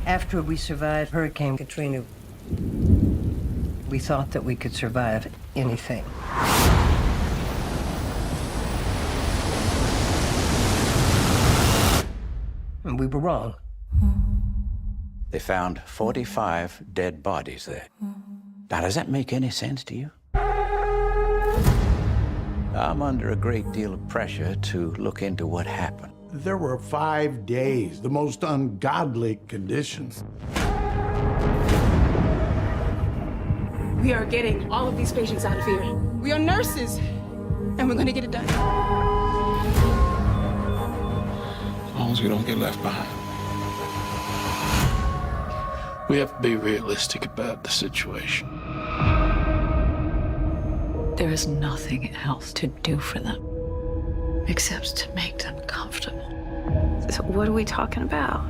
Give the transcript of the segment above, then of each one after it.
After we survived Hurricane Katrina, we thought that we could survive anything. And we were wrong. They found 45 dead bodies there. Now, does that make any sense to you? I'm under a great deal of pressure to look into what happened. There were 5 days, the most ungodly conditions. We are getting all of these patients out of here. We are nurses, and we're gonna get it done. As long as we don't get left behind. We have to be realistic about the situation. There is nothing else to do for them except to make them comfortable. So what are we talking about?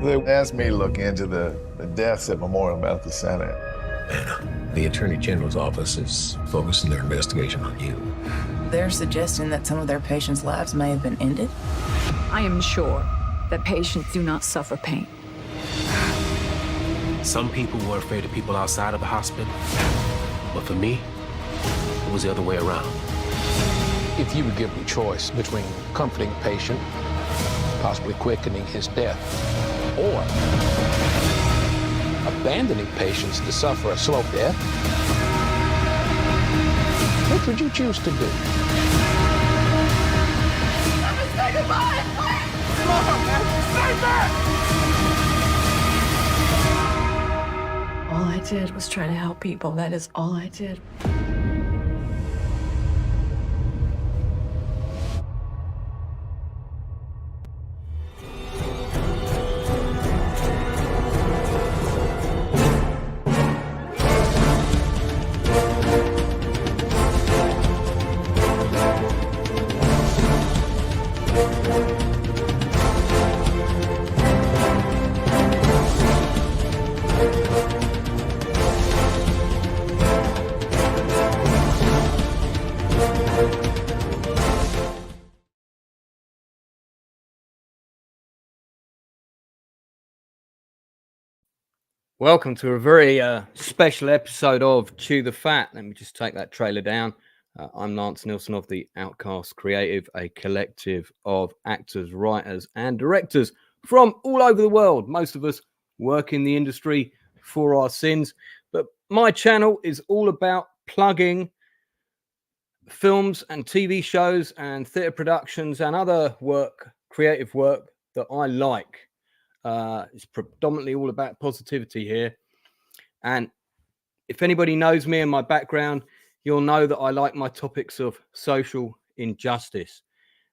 They asked me to look into the deaths at Memorial Medical Center. And the Attorney General's office is focusing their investigation on you. They're suggesting that some of their patients' lives may have been ended. I am sure that patients do not suffer pain. Some people were afraid of people outside of the hospital, but for me, it was the other way around. If you were given a choice between comforting a patient, possibly quickening his death, or abandoning patients to suffer a slow death, which would you choose to do? Let me say goodbye! Come on, man! Stay back! All I did was try to help people. That is all I did. Welcome to a very special episode of Chew the Fat. Let me just take that trailer down. I'm Lance Nielsen of the Outcast Creative, a collective of actors, writers, and directors from all over the world. Most of us work in the industry for our sins, but my channel is all about plugging films and TV shows and theatre productions and other work, creative work that I like. It's predominantly all about positivity here. And if anybody knows me and my background, you'll know that I like my topics of social injustice.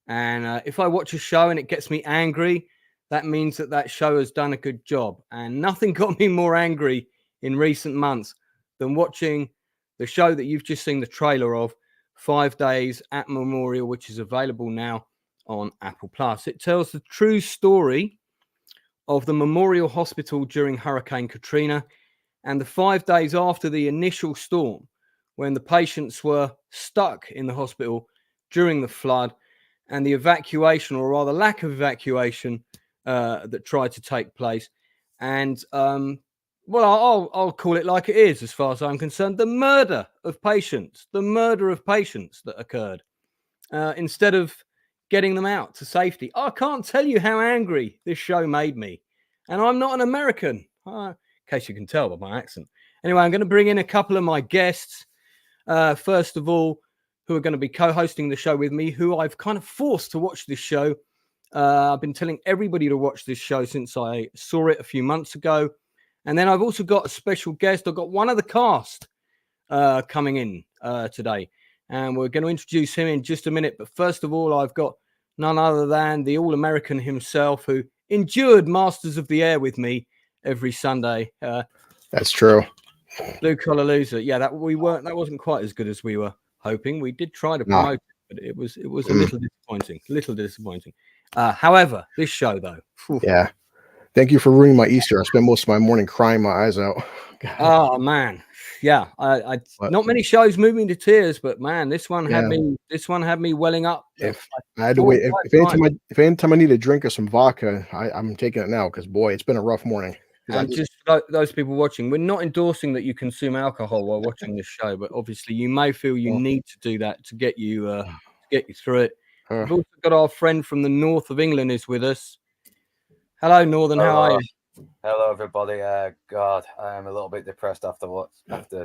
And if I watch a show and it gets me angry, that means that that show has done a good job. And nothing got me more angry in recent months than watching the show that you've just seen the trailer of, 5 Days at Memorial, which is available now on Apple Plus. It tells the true story of the Memorial Hospital during Hurricane Katrina and the 5 days after the initial storm, when the patients were stuck in the hospital during the flood and the evacuation, or rather lack of evacuation, that tried to take place. And, well, I'll call it like it is as far as I'm concerned, the murder of patients that occurred instead of getting them out to safety. I can't tell you how angry this show made me. And I'm not an American, in case you can tell by my accent. Anyway, I'm going to bring in a couple of my guests. First of all, who are going to be co-hosting the show with me, who I've kind of forced to watch this show. I've been telling everybody to watch this show since I saw it a few months ago. And then I've also got a special guest. I've got one of the cast coming in today. And we're going to introduce him in just a minute. But first of all, I've got none other than the All-American himself, who endured Masters of the Air with me every Sunday. That's true. Blue Collar Loser. Yeah, that wasn't quite as good as we were hoping. We did try to promote it, but it was a little disappointing. However, this show though. Yeah. Thank you for ruining my Easter. I spent most of my morning crying my eyes out. God. Oh man, yeah. I not many shows move me to tears, but man, this one had me. This one had me welling up. If I had to wait, if anytime I need a drink or some vodka, I'm taking it now because boy, it's been a rough morning. And just those people watching, we're not endorsing that you consume alcohol while watching this show, but obviously you may feel you need to do that to get you through it. We've also got our friend from the north of England is with us. Hello, Northern. How are you? Hello, everybody. God, I am a little bit depressed after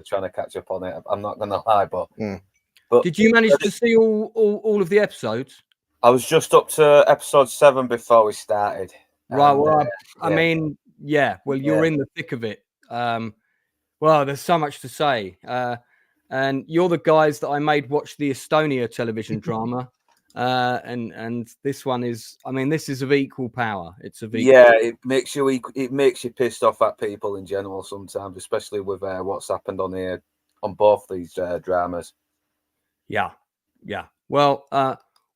trying to catch up on it. I'm not going to lie, but did you manage to see all of the episodes? I was just up to episode 7 before we started. Right. Well, I mean, yeah. Well, you're in the thick of it. Well, there's so much to say, and you're the guys that I made watch the Estonia television drama. And this one is, I mean, this is of equal power. It's of equal power. It makes you pissed off at people in general sometimes, especially with what's happened on both these dramas. Yeah. Well,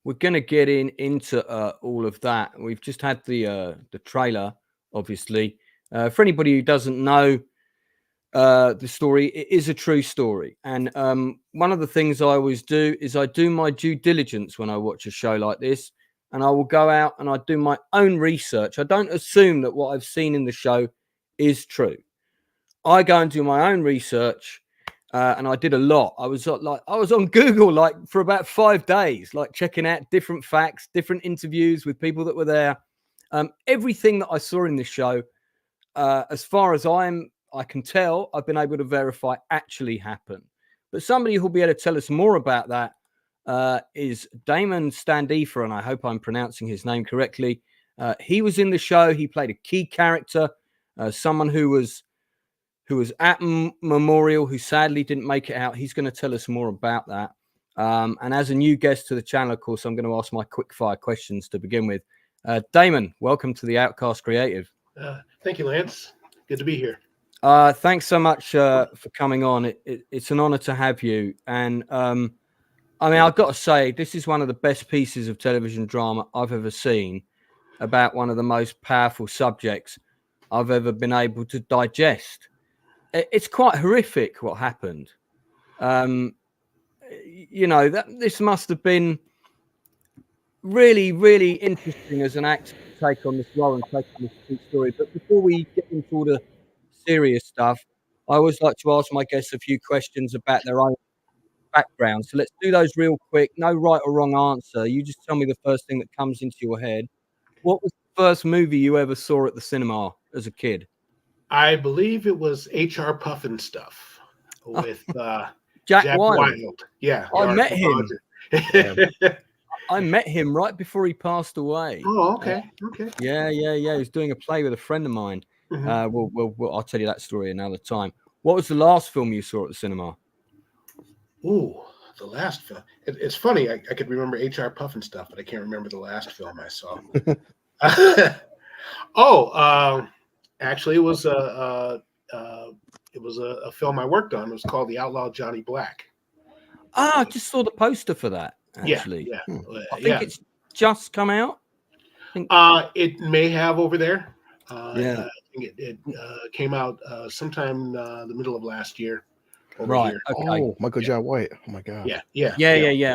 we're gonna get into all of that. We've just had the trailer, obviously. For anybody who doesn't know the story, it is a true story, and one of the things I always do is I do my due diligence when I watch a show like this, and I will go out and I do my own research. I don't assume that what I've seen in the show is true. I go and do my own research, and I did a lot. I was on Google for about 5 days, checking out different facts, different interviews with people that were there. Everything that I saw in this show, as far as I can tell, I've been able to verify actually happened. But somebody who'll be able to tell us more about that is Damon Standifer, and I hope I'm pronouncing his name correctly. He was in the show. He played a key character, someone who was at Memorial, who sadly didn't make it out. He's going to tell us more about that. And as a new guest to the channel, of course, I'm going to ask my quick fire questions to begin with. Damon, welcome to the Outcast Creative. Thank you, Lance. Good to be here. Thanks so much for coming on. It's an honor to have you. And I mean, I've got to say, this is one of the best pieces of television drama I've ever seen about one of the most powerful subjects I've ever been able to digest. It's quite horrific what happened. This must have been really, really interesting as an actor to take on this role and take on this story. But before we get into all the serious stuff, I always like to ask my guests a few questions about their own background. So let's do those real quick. No right or wrong answer. You just tell me the first thing that comes into your head. What was the first movie you ever saw at the cinema as a kid? I believe it was H.R. Puffin stuff with Jack Wild. Yeah, I met him. I met him right before he passed away. Oh, okay. Yeah. He was doing a play with a friend of mine. Mm-hmm. I'll tell you that story another time. What was the last film you saw at the cinema? Ooh, the last film. It's funny. I could remember H.R. Puffin stuff, but I can't remember the last film I saw. Actually, it was a film I worked on. It was called The Outlaw Johnny Black. I just saw the poster for that. Actually, yeah. I think it's just come out. It may have over there. I think it came out sometime the middle of last year. Right. Here. Okay. Oh, Michael J. White. Oh my God. Yeah.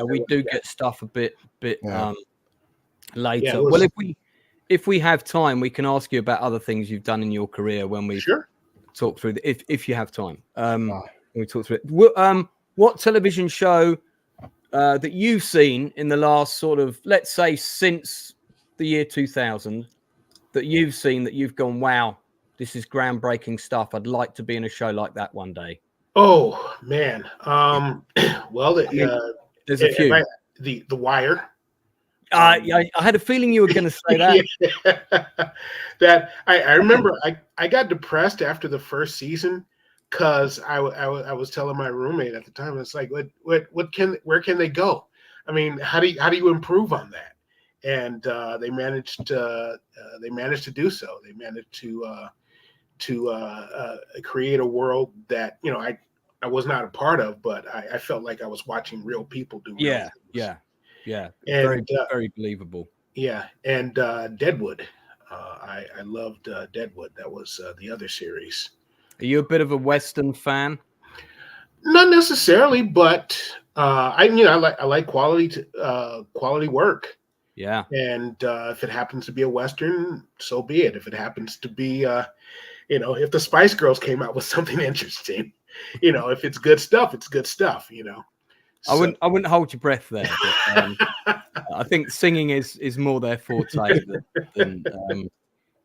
We do get stuff a bit later. Yeah, well, if we have time, we can ask you about other things you've done in your career when we talk through if you have time. When we talk through it. What television show that you've seen in the last sort of, let's say, since the year 2000, that you've seen that you've gone, wow, this is groundbreaking stuff. I'd like to be in a show like that one day. Oh man. Well, there's a few. The Wire. I had a feeling you were going to say that. That I remember. I got depressed after the first season because I was telling my roommate at the time, it's like, where can they go? I mean, how do you improve on that? And they managed to do so. They managed to create a world that I was not a part of, but I felt like I was watching real people do. Yeah. And, very believable. Yeah, and Deadwood. I loved Deadwood. That was the other series. Are you a bit of a Western fan? Not necessarily, but I like quality work. Yeah. And if it happens to be a Western, so be it. If it happens to be, if the Spice Girls came out with something interesting, if it's good stuff, it's good stuff. I wouldn't hold your breath there. But, I think singing is more their forte than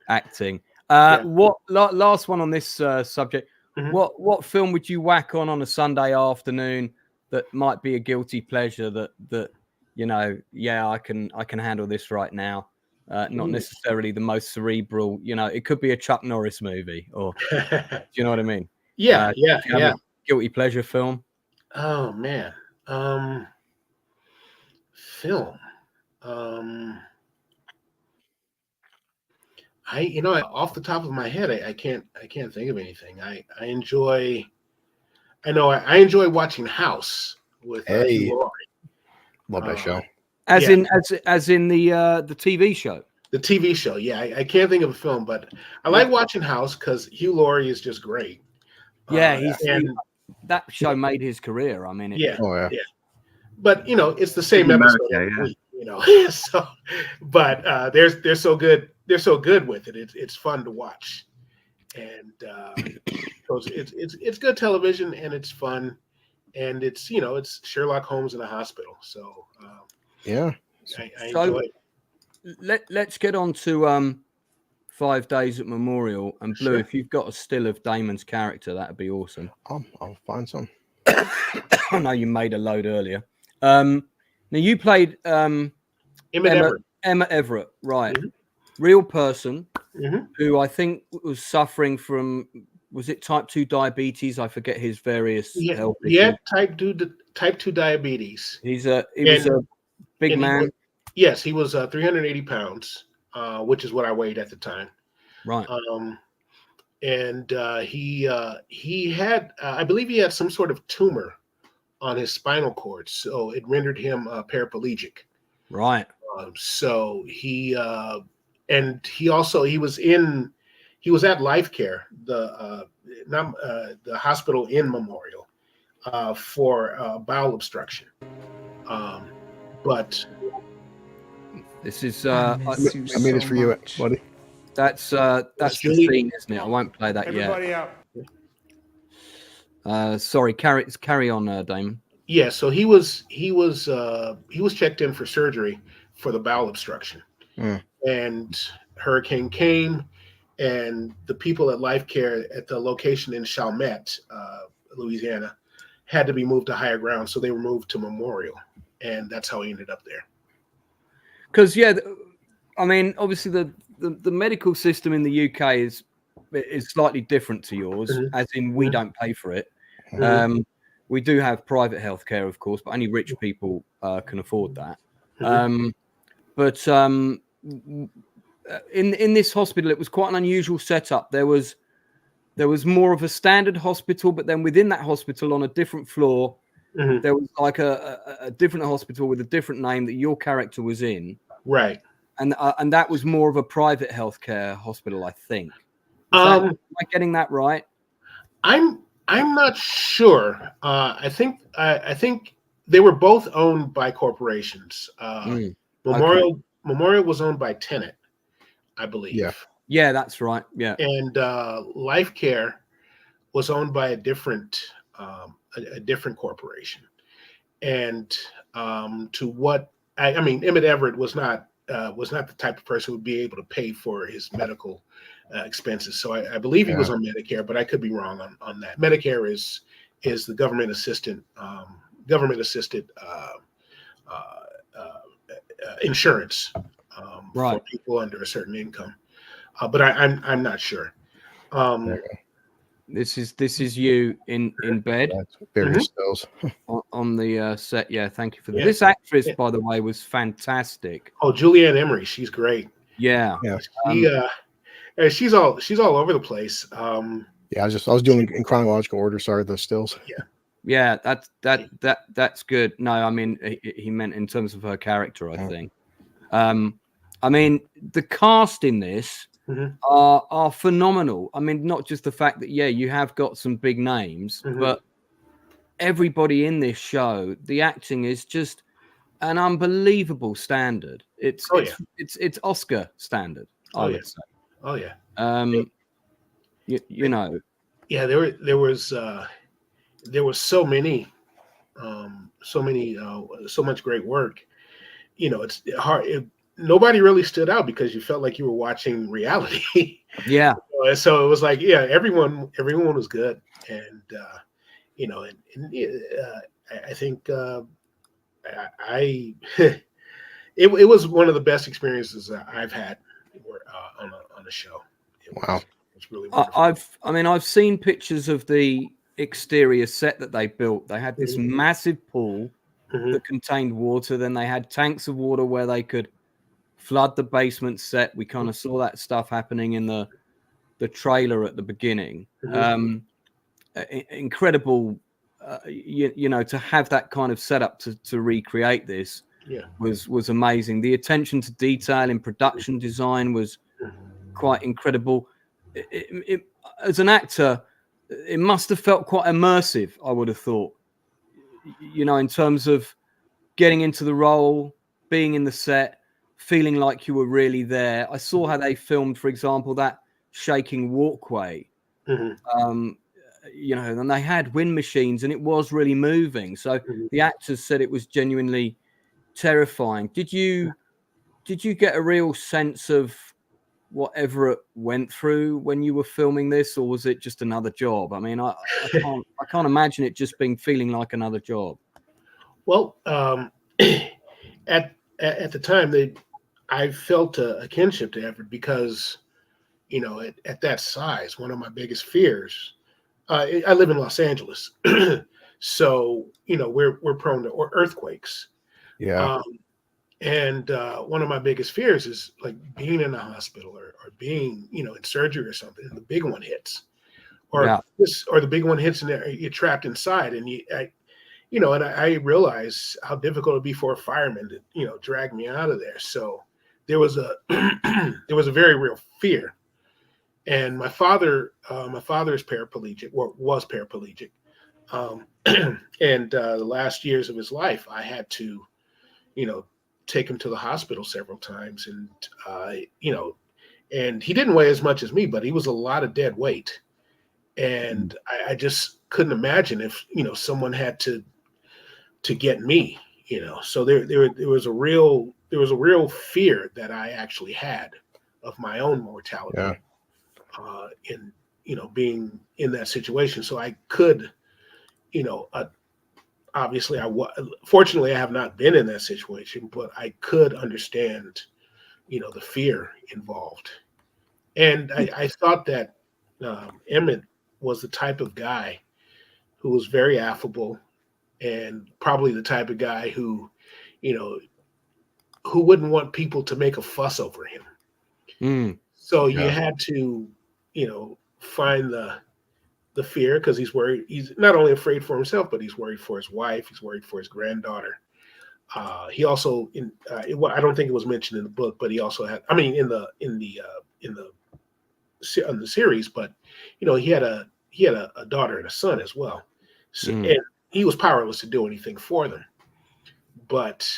acting. What last one on this subject? Mm-hmm. What film would you whack on a Sunday afternoon that might be a guilty pleasure that I can handle this right now? Not necessarily the most cerebral. It could be a Chuck Norris movie, or do you know what I mean? Yeah. Guilty pleasure film. Oh man, film. Off the top of my head, I can't think of anything. I enjoy watching House with Hugh Laurie. Love that show. As in the TV show. The TV show, yeah. I can't think of a film, but I like watching House because Hugh Laurie is just great. Yeah, that show made his career. I mean, yeah. But it's the same episode every week, So, but they're so good. They're so good with it. It's fun to watch, and it's good television, and it's fun, and it's Sherlock Holmes in a hospital. So yeah, I enjoy it. Let's get on to 5 Days at Memorial. And Blue, if you've got a still of Damon's character, that'd be awesome. I'll find some. I know you made a load earlier. Now you played Emmett Everett, right? Mm-hmm. Real person Mm-hmm. who I think was suffering from, was it type 2 diabetes? I forget his various health issues. Yeah, type 2 diabetes. He was a big man. Yes, he was 380 pounds, which is what I weighed at the time. Right. And he had, I believe he had some sort of tumor on his spinal cord, so it rendered him paraplegic. Right. So he was at Life Care, the hospital in Memorial, for bowel obstruction. But this is I made this for you, buddy. That's the scene, isn't it? I won't play that Everybody yet. out. Sorry, carry on, Damon. Yeah, so he was checked in for surgery for the bowel obstruction, and hurricane came, and the people at Life Care at the location in Chalmette, Louisiana, had to be moved to higher ground, so they were moved to Memorial, and that's how he ended up there. Because I mean, obviously the medical system in the UK is slightly different to yours, as in we don't pay for it. We do have private healthcare, of course, but only rich people can afford that. But in this hospital, it was quite an unusual setup. There was more of a standard hospital, but then within that hospital, on a different floor, there was like a different hospital with a different name that your character was in. Right. And that was more of a private healthcare hospital, I think. Am I getting that right? I'm not sure. I think they were both owned by corporations. Memorial was owned by Tenet, I believe. Yeah, that's right. Yeah. And Life Care was owned by a different corporation. And to what I mean, Emmett Everett was not the type of person who would be able to pay for his medical expenses. So I believe he was on Medicare, but I could be wrong on that. Medicare is the government assisted insurance for people under a certain income. But I'm not sure. This is you in bed. Various stills. on the set. Yeah, thank you for that. This actress, by the way, was fantastic. Oh, Julianne Emery, she's great. Yeah. She's all over the place. Yeah, I was doing in chronological order. Sorry, the stills. Yeah, that's good. No, I mean he meant in terms of her character, I think. I mean the cast in this. are phenomenal. I mean, not just the fact that you have got some big names, but everybody in this show, the acting is just an unbelievable standard. It's Oscar standard, I would say. Oh yeah. You know. Yeah, there was so much great work. You know, it's hard. Nobody really stood out because you felt like you were watching reality. Yeah. So it was like, everyone was good, and I think it was one of the best experiences I've had on a show. Wow. It's really wonderful. I've seen pictures of the exterior set that they built. They had this massive pool that contained water. Then they had tanks of water where they could flood the basement set. We kind of saw that stuff happening in the trailer at the beginning. Incredible, to have that kind of setup to recreate this was amazing. The attention to detail in production design was quite incredible. As an actor, it must have felt quite immersive, I would have thought, in terms of getting into the role, being in the set, feeling like you were really there. I saw how they filmed, for example, that shaking walkway, and they had wind machines and it was really moving. So the actors said it was genuinely terrifying. Did you get a real sense of what Everett went through when you were filming this, or was it just another job? I mean, I can't imagine it just feeling like another job. Well, at the time, I felt a kinship to Everett because, at that size, one of my biggest fears. I live in Los Angeles, so we're prone to earthquakes. Yeah. And one of my biggest fears is like being in a hospital or being, in surgery or something, and the big one hits, or the big one hits and you're trapped inside, and I realize how difficult it'd be for a fireman to, drag me out of there. So there was a very real fear. And my father is paraplegic, or was paraplegic, and the last years of his life, I had to, take him to the hospital several times, and and he didn't weigh as much as me, but he was a lot of dead weight, and I just couldn't imagine if someone had to get me, So there was a real fear that I actually had of my own mortality. Yeah. In being in that situation, so I could, obviously fortunately I have not been in that situation, but I could understand, the fear involved, and I thought that Emmett was the type of guy who was very affable, and probably the type of guy who wouldn't want people to make a fuss over him. So you had to, find the fear, because he's worried. He's not only afraid for himself, but he's worried for his wife. He's worried for his granddaughter. He also, I don't think it was mentioned in the book, but he also had, in the series, but he had a daughter and a son as well. So, and he was powerless to do anything for them. But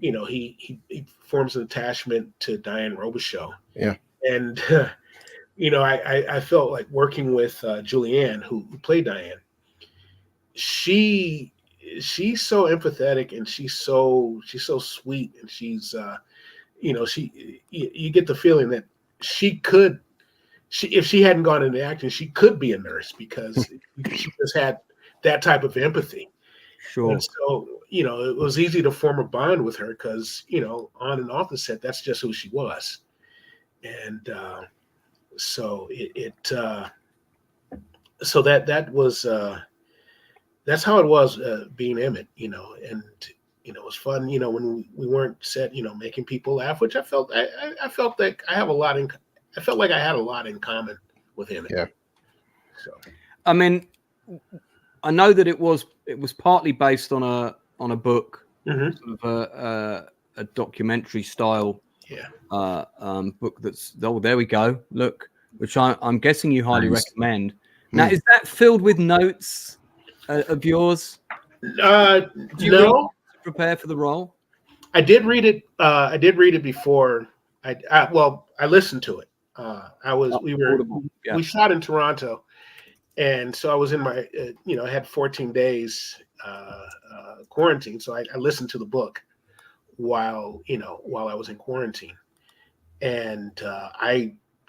he forms an attachment to Diane Robichaux. Yeah, and I felt like working with Julianne, who played Diane. She's so empathetic, and she's so sweet, and she's you get the feeling that if she hadn't gone into acting, she could be a nurse, because she just had that type of empathy. Sure. And so it was easy to form a bond with her, because on and off the set, that's just who she was. And so so that was that's how it was being Emmett, and it was fun, when we weren't set, making people laugh, which I felt like I have a lot in. I felt like I had a lot in common with Emmett. Yeah. So I mean, I know that it was partly based on a book, sort of a documentary style book that's there we go. Look, which I'm guessing you highly recommend. Now, Hmm. is that filled with notes of yours? No. To prepare for the role? I did read it. I did read it before. I listened to it. We shot in Toronto, and so I was in my, I had 14 days quarantine. So I listened to the book while I was in quarantine. And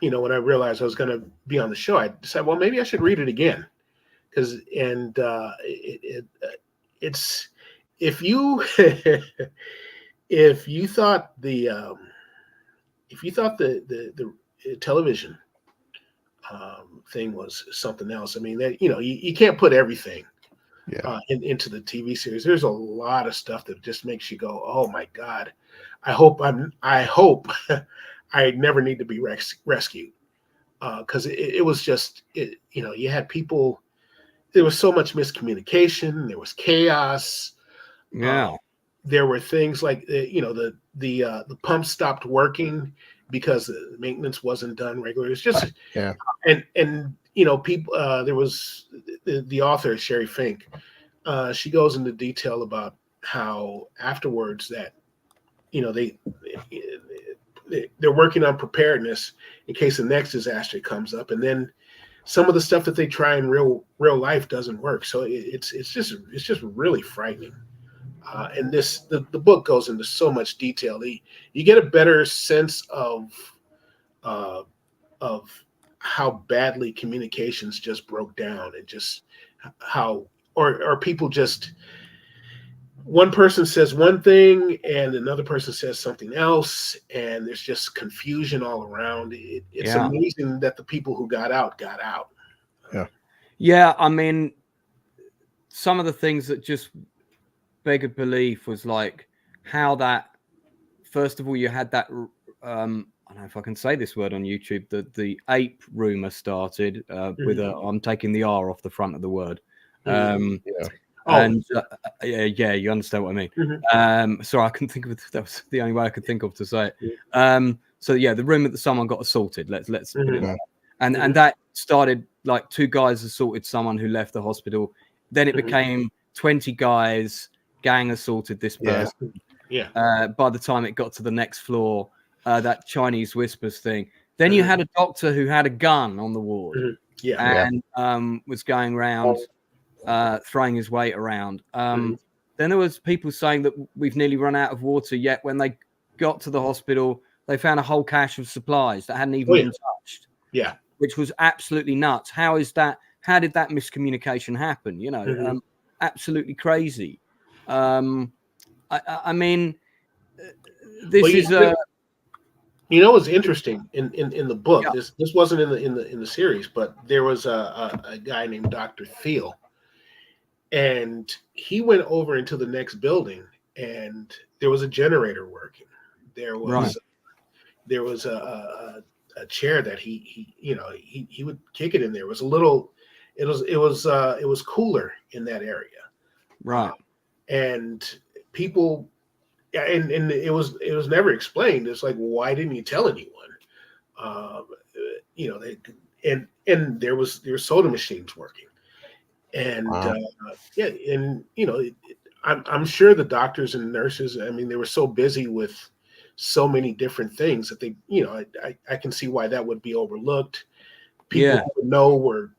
when I realized I was going to be on the show, I decided, well, maybe I should read it again. It's if you if you thought the television thing was something else, I mean, that you can't put everything into the TV series. There's a lot of stuff that just makes you go, oh my God, I hope I never need to be rescued, because it was just you had people. There was so much miscommunication. There was chaos. There were things like the pump stopped working because the maintenance wasn't done regularly. It's just and people. There was the author Sherry Fink. She goes into detail about how afterwards that they're working on preparedness in case the next disaster comes up, and then some of the stuff that they try in real life doesn't work. So it's just really frightening. And the book goes into so much detail. You get a better sense of how badly communications just broke down, and just how or people just, one person says one thing and another person says something else, and there's just confusion all around. It's amazing that the people who got out. Yeah, I mean, some of the things that just beggared belief was like how that, first of all, you had that, I don't know if I can say this word on YouTube, the ape rumor started with I'm taking the R off the front of the word. And you understand what I mean. Sorry, I couldn't think of it. That was the only way I could think of to say it. So the rumor that someone got assaulted. Let's put it like that. And that started like 2 guys assaulted someone who left the hospital. Then it became 20 guys gang assaulted this person. By the time it got to the next floor, that Chinese whispers thing. Then you had a doctor who had a gun on the ward and was going around throwing his weight around. Then there was people saying that we've nearly run out of water, yet when they got to the hospital, they found a whole cache of supplies that hadn't even been touched. Which was absolutely nuts. How is that? How did that miscommunication happen? Absolutely crazy. I mean, this is what's interesting in the book. This wasn't in the series, but there was a guy named Dr. Thiel, and he went over into the next building, and there was a generator working. There was a chair that he would kick it in there. It was a little, it was cooler in that area, and people, and it was never explained. It's like, why didn't you tell anyone? And there were soda machines working, and I'm sure the doctors and nurses, I mean, they were so busy with so many different things that they, I can see why that would be overlooked. People who know were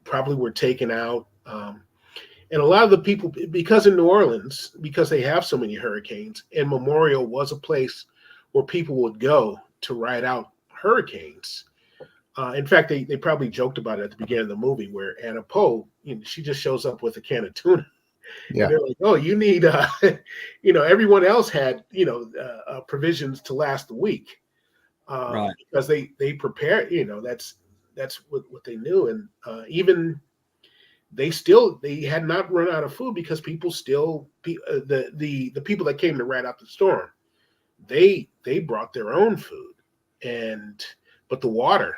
probably taken out. And a lot of the people, because in New Orleans, because they have so many hurricanes, and Memorial was a place where people would go to ride out hurricanes. In fact, they probably joked about it at the beginning of the movie, where Anna Poe, she just shows up with a can of tuna. And they're like, oh, you need, everyone else had, provisions to last a week, because they prepare, that's what they knew. And even they had not run out of food, because people still, the people that came to ride out the storm, they brought their own food. But the water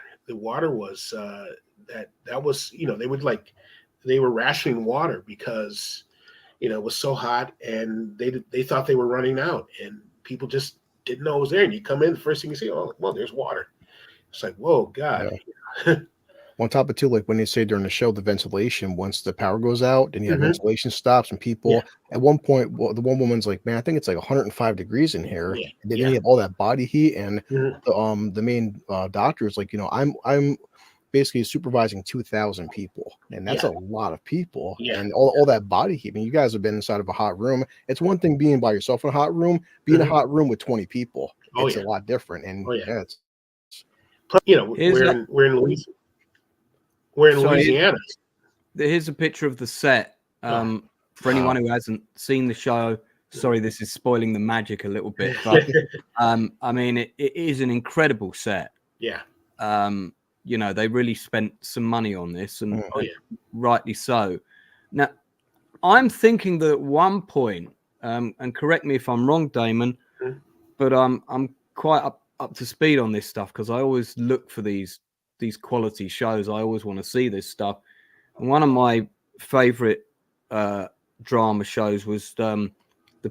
was, that was, they were rationing water because, it was so hot, and they thought they were running out, and people just didn't know it was there. And you come in, the first thing you see, oh, well, there's water. It's like, whoa, God. Yeah. On top of too, like when they say during the show, the ventilation, once the power goes out, then you have ventilation stops, and people at one point, well, the one woman's like, man, I think it's like 105 degrees in here. Yeah. And then you have all that body heat, and the main doctor is like, I'm basically supervising 2,000 people, and that's a lot of people, and all that body heat. I mean, you guys have been inside of a hot room. It's one thing being by yourself in a hot room, being in a hot room with 20 people. It's a lot different, and it's we're in Louisiana. We're in Louisiana. Here's a picture of the set. For anyone who hasn't seen the show, sorry, this is spoiling the magic a little bit, but I mean, it is an incredible set. Yeah. They really spent some money on this, and rightly so. Now, I'm thinking that at one point, and correct me if I'm wrong, Damon, but I'm quite up to speed on this stuff because I always look for these quality shows. I always want to see this stuff. And one of my favorite drama shows was The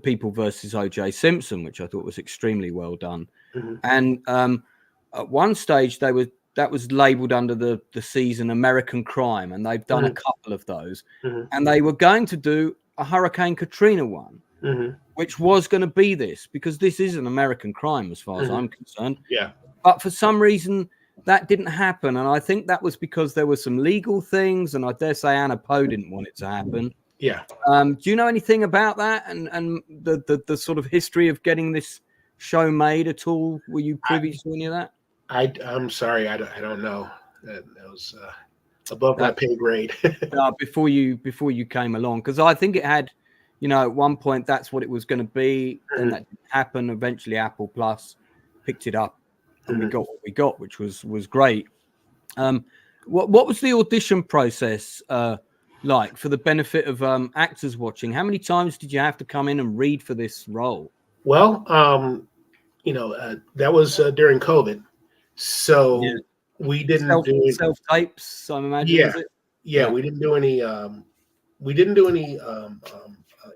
People versus O.J. Simpson, which I thought was extremely well done. And at one stage that was labeled under the season American Crime, and they've done a couple of those. And they were going to do a Hurricane Katrina one, which was going to be this, because this is an American crime as far as I'm concerned. Yeah. But for some reason that didn't happen, and I think that was because there were some legal things, and I dare say Anna Poe didn't want it to happen. Yeah. Do you know anything about that and the sort of history of getting this show made at all? Were you privy to any of that? I'm sorry, I don't know. That was above my pay grade. Before you came along, because I think it had, at one point that's what it was going to be, and that didn't happen. Eventually, Apple Plus picked it up, and we got what we got, which was great. What was the audition process like, for the benefit of actors watching? How many times did you have to come in and read for this role? Well, that was during COVID. So we didn't do self tapes. I'm imagining. Yeah, we didn't do any. We didn't do any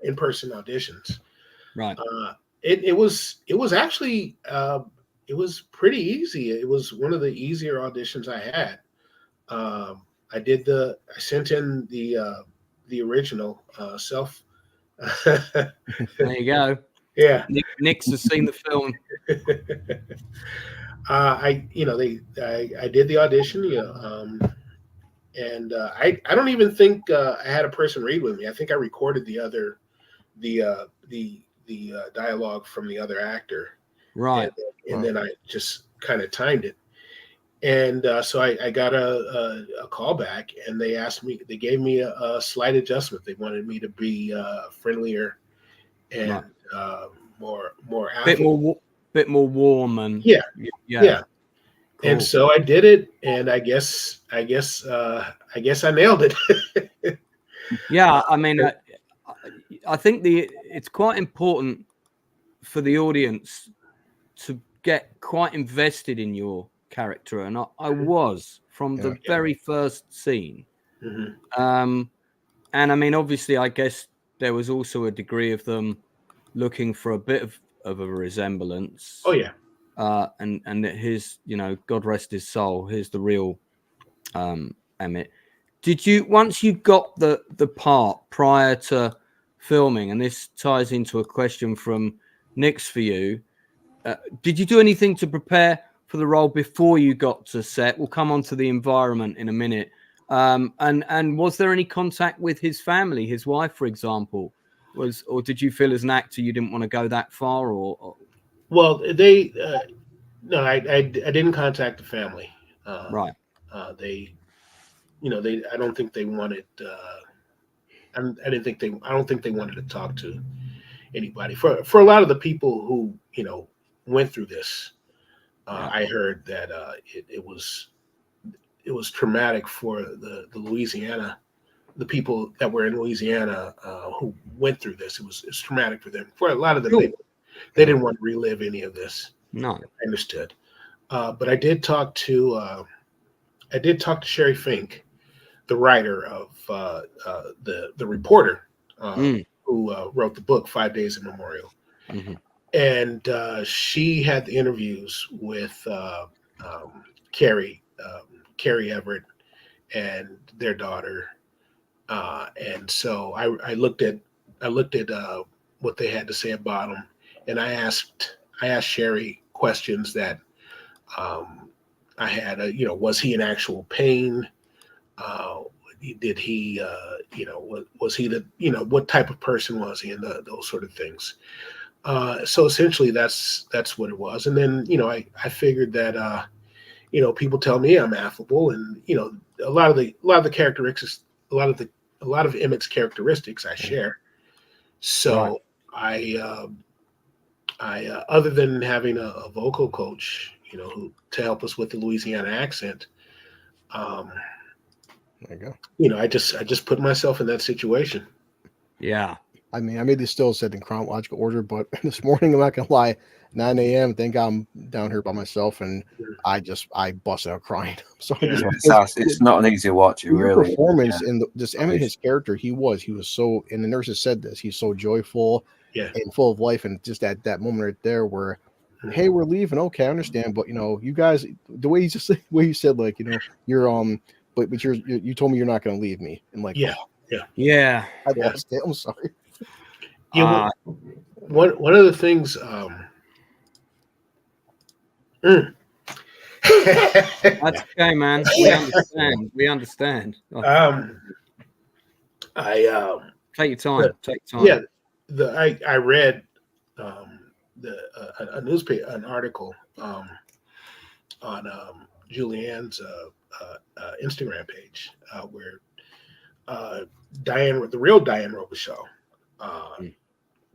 in-person auditions. Right. It was actually it was pretty easy. It was one of the easier auditions I had. I sent in the original self. There you go. Yeah. Nick's has seen the film. I did the audition, and I don't even think I had a person read with me. I think I recorded the dialogue from the other actor, right? And then I just kind of timed it, and so I got a call back, and they gave me a slight adjustment. They wanted me to be friendlier and more bit more warm and yeah. Cool. And so I did it, and I guess I nailed it. Yeah, I mean, I think it's quite important for the audience to get quite invested in your character, and I was from the very first scene. And I mean, obviously, I guess there was also a degree of them looking for a bit of a resemblance. Oh yeah. And his, God rest his soul, here's the real Emmett. Did you, once you got the part prior to filming, and this ties into a question from Nick's for you, did you do anything to prepare for the role before you got to set? We'll come on to the environment in a minute. And was there any contact with his family, his wife, for example? Or did you feel as an actor you didn't want to go that far? Or well, no, I didn't contact the family. Right. I don't think they wanted. I don't think they wanted to talk to anybody. For a lot of the people who went through this, I heard that it was traumatic for the Louisiana. The people that were in Louisiana who went through this, it was traumatic for them. For a lot of them, they didn't want to relive any of this. No, I understood. But I did talk to Sherry Fink, the writer of the reporter who wrote the book 5 Days in Memorial, and she had the interviews with Carrie Everett and their daughter, and so I looked at what they had to say about him, and I asked Sherry questions that I had. Was he in actual pain? Did he? Was he the? What type of person was he? And those sort of things. So essentially, that's what it was. And then I figured that people tell me I'm affable, and a lot of the characteristics, a lot of Emmett's characteristics I share. So right. I other than having a vocal coach, who to help us with the Louisiana accent, there you go. I just put myself in that situation. Yeah. I mean, I made these still said in chronological order, but this morning, I'm not gonna lie, 9 a.m. Thank God I'm down here by myself, and I busted out crying. So it's not an easy watch. Really, performance and just Emmett, his character, he was so, and the nurses said this, he's so joyful, and full of life, and just at that moment right there where, hey, we're leaving. Okay, I understand, but you guys, the way you said, like, you're but you told me you're not gonna leave me, and like, yeah. I lost it. I'm sorry. Yeah, one of the things. That's okay, man. We understand. Take your time. Yeah, I read a newspaper, an article on Julianne's Instagram page where the real Diane Robichaud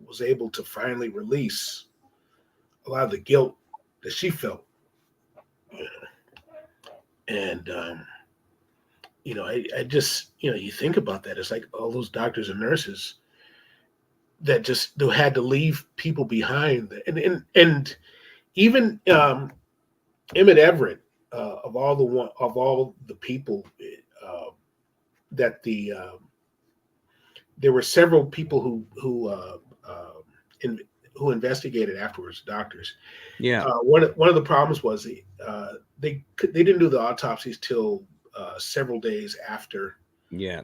was able to finally release a lot of the guilt that she felt, and I just you think about that, it's like all those doctors and nurses that just had to leave people behind, and even Emmett Everett, of all the people that there were several people who investigated afterwards, doctors. Yeah. One of the problems was they didn't do the autopsies till several days after. Yeah.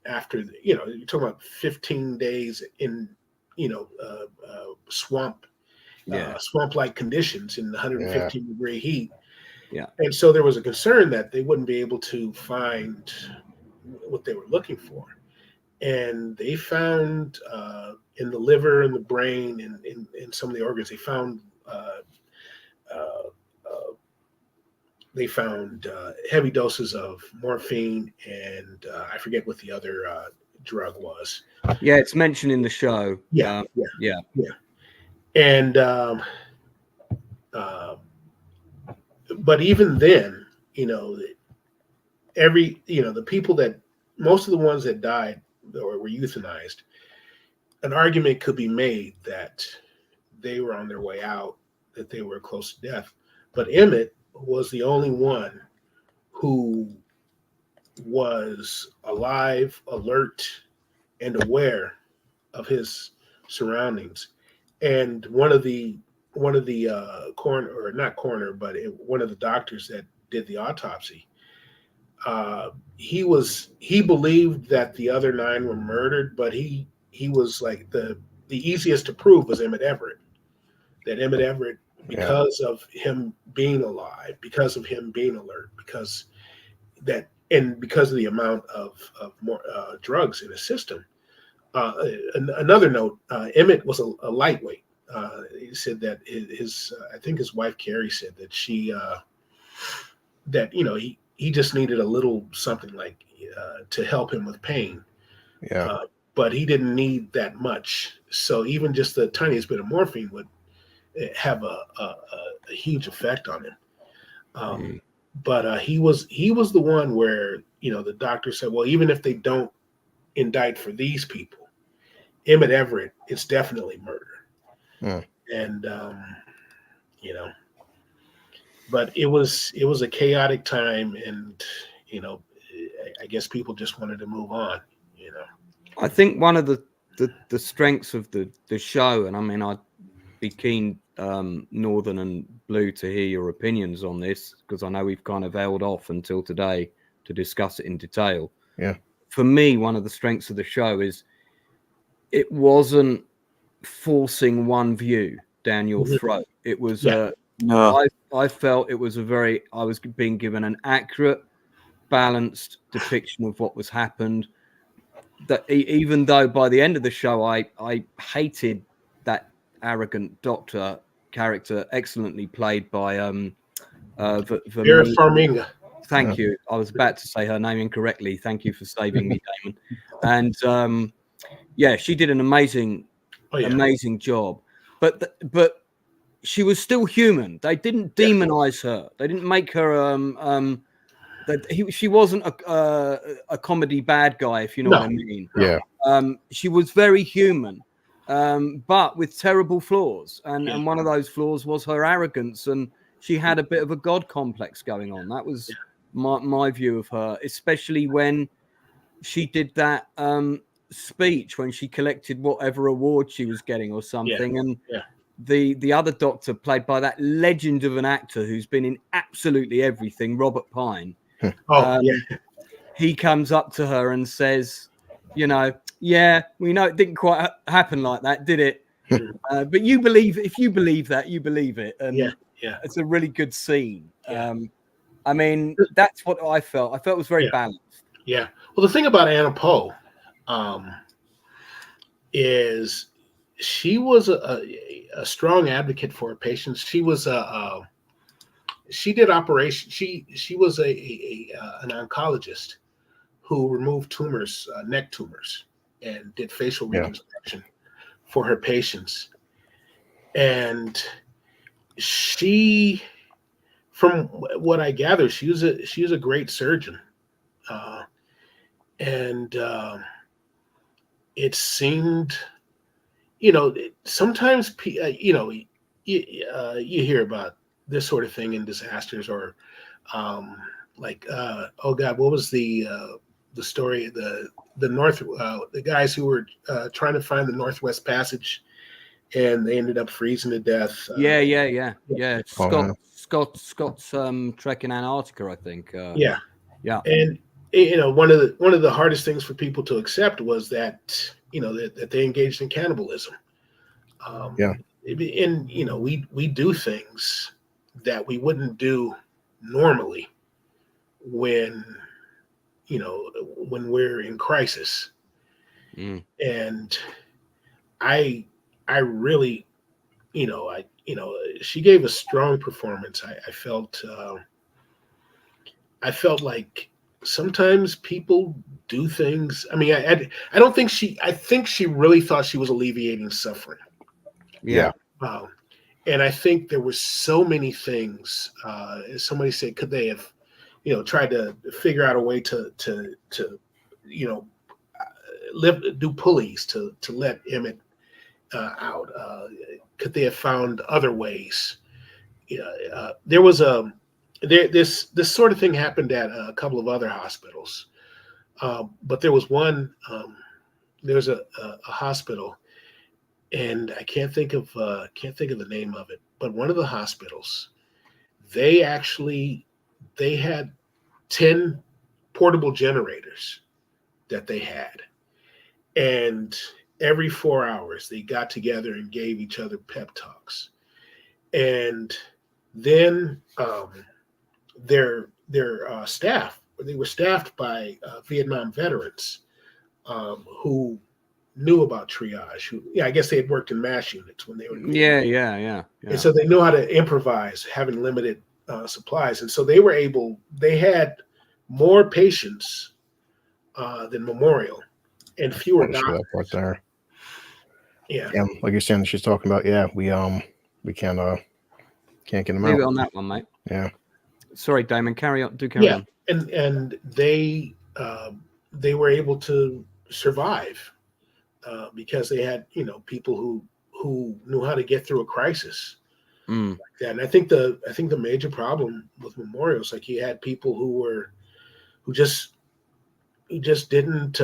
After you're talking about 15 days in swamp-like conditions in 115 degree heat. Yeah. And so there was a concern that they wouldn't be able to find what they were looking for. And they found in the liver and the brain and in some of the organs, they found heavy doses of morphine, and I forget what the other drug was. Yeah, it's mentioned in the show. Yeah. And but even then, the people that, most of the ones that died or were euthanized, an argument could be made that they were on their way out, that they were close to death. But Emmett was the only one who was alive, alert, and aware of his surroundings. And one of the coroner, or not coroner, but one of the doctors that did the autopsy, he believed that the other 9 were murdered, but he was like the easiest to prove was Emmett Everett. That Emmett Everett, because of him being alive, because of him being alert, because of the amount of more drugs in his system. Another note: Emmett was a lightweight. He said that I think his wife Carrie said that he just needed a little something like to help him with pain. Yeah. But he didn't need that much. So even just the tiniest bit of morphine would have a huge effect on him. But he was the one where the doctor said, well, even if they don't indict for these people, Emmett Everett, it's definitely murder. And but it was a chaotic time, and I guess people just wanted to move on. I think one of the strengths of the show, and I mean, be keen, Northern and Blue, to hear your opinions on this, because I know we've kind of held off until today to discuss it in detail. Yeah. For me, one of the strengths of the show is it wasn't forcing one view down your throat. It was I felt it was I was being given an accurate, balanced depiction of what was happened. That even though by the end of the show I hated that arrogant doctor character, excellently played by Vera Farmiga. Thank you. I was about to say her name incorrectly. Thank you for saving me, Damon. And yeah, she did an amazing job. But she was still human. They didn't demonize her. They didn't make her she wasn't a comedy bad guy, if you know what I mean. Yeah. She was very human, but with terrible flaws. And one of those flaws was her arrogance, and she had a bit of a god complex going on. That was my view of her, especially when she did that speech when she collected whatever award she was getting or something. And the other doctor, played by that legend of an actor who's been in absolutely everything, Robert Pine. He comes up to her and says, we know it didn't quite happen like that, did it? But if you believe that, you believe it. And it's a really good scene. I mean, that's what I felt. I felt it was very balanced. Yeah. Well, the thing about Anna Poe is she was a strong advocate for her patients. She was she did operation. She was an oncologist who removed tumors, neck tumors, and did facial reconstruction for her patients. And she, from what I gather, she was a great surgeon. And it seemed, sometimes, you hear about this sort of thing in disasters, or oh God, what was the story? The guys who were trying to find the Northwest Passage, and they ended up freezing to death. Yeah. Scott's trek in Antarctica, I think. Yeah. And one of the hardest things for people to accept was that that they engaged in cannibalism. And we do things that we wouldn't do normally when we're in crisis. And I really, she gave a strong performance. I felt like sometimes people do things. I mean, I don't think I think she really thought she was alleviating suffering. Yeah. And I think there were so many things. As somebody said, could they have, tried to figure out a way to do pulleys to let Emmett out? Could they have found other ways? There was this sort of thing happened at a couple of other hospitals, but there was one. There's a hospital, and I can't think of the name of it. But one of the hospitals, they had 10 portable generators that they had, and every 4 hours they got together and gave each other pep talks. And then their staff, they were staffed by Vietnam veterans who knew about triage. I guess they had worked in MASH units when they were in yeah. And so they knew how to improvise, having limited supplies. And so they had more patients than Memorial and fewer doctors. Right there. Yeah, like you're saying, she's talking about. Yeah, we can't get them out. Leave it on that one, mate. Yeah. Sorry, Damon. Carry on. Carry on. And they were able to survive because they had people who knew how to get through a crisis like that. And I think the major problem with Memorial is like you had people who just didn't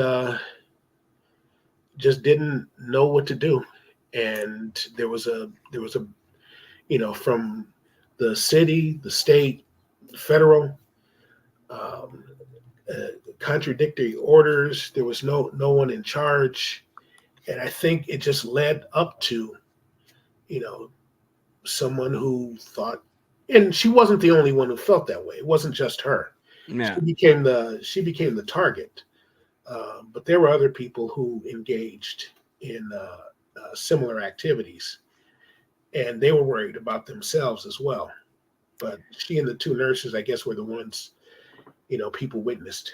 know what to do, and there was a from the city, the state, the federal, contradictory orders. There was no one in charge, and I think it just led up to someone who thought, and she wasn't the only one who felt that way. It wasn't just her. Yeah. She became the target, but there were other people who engaged in similar activities, and they were worried about themselves as well. But she and the two nurses, I guess, were the ones people witnessed.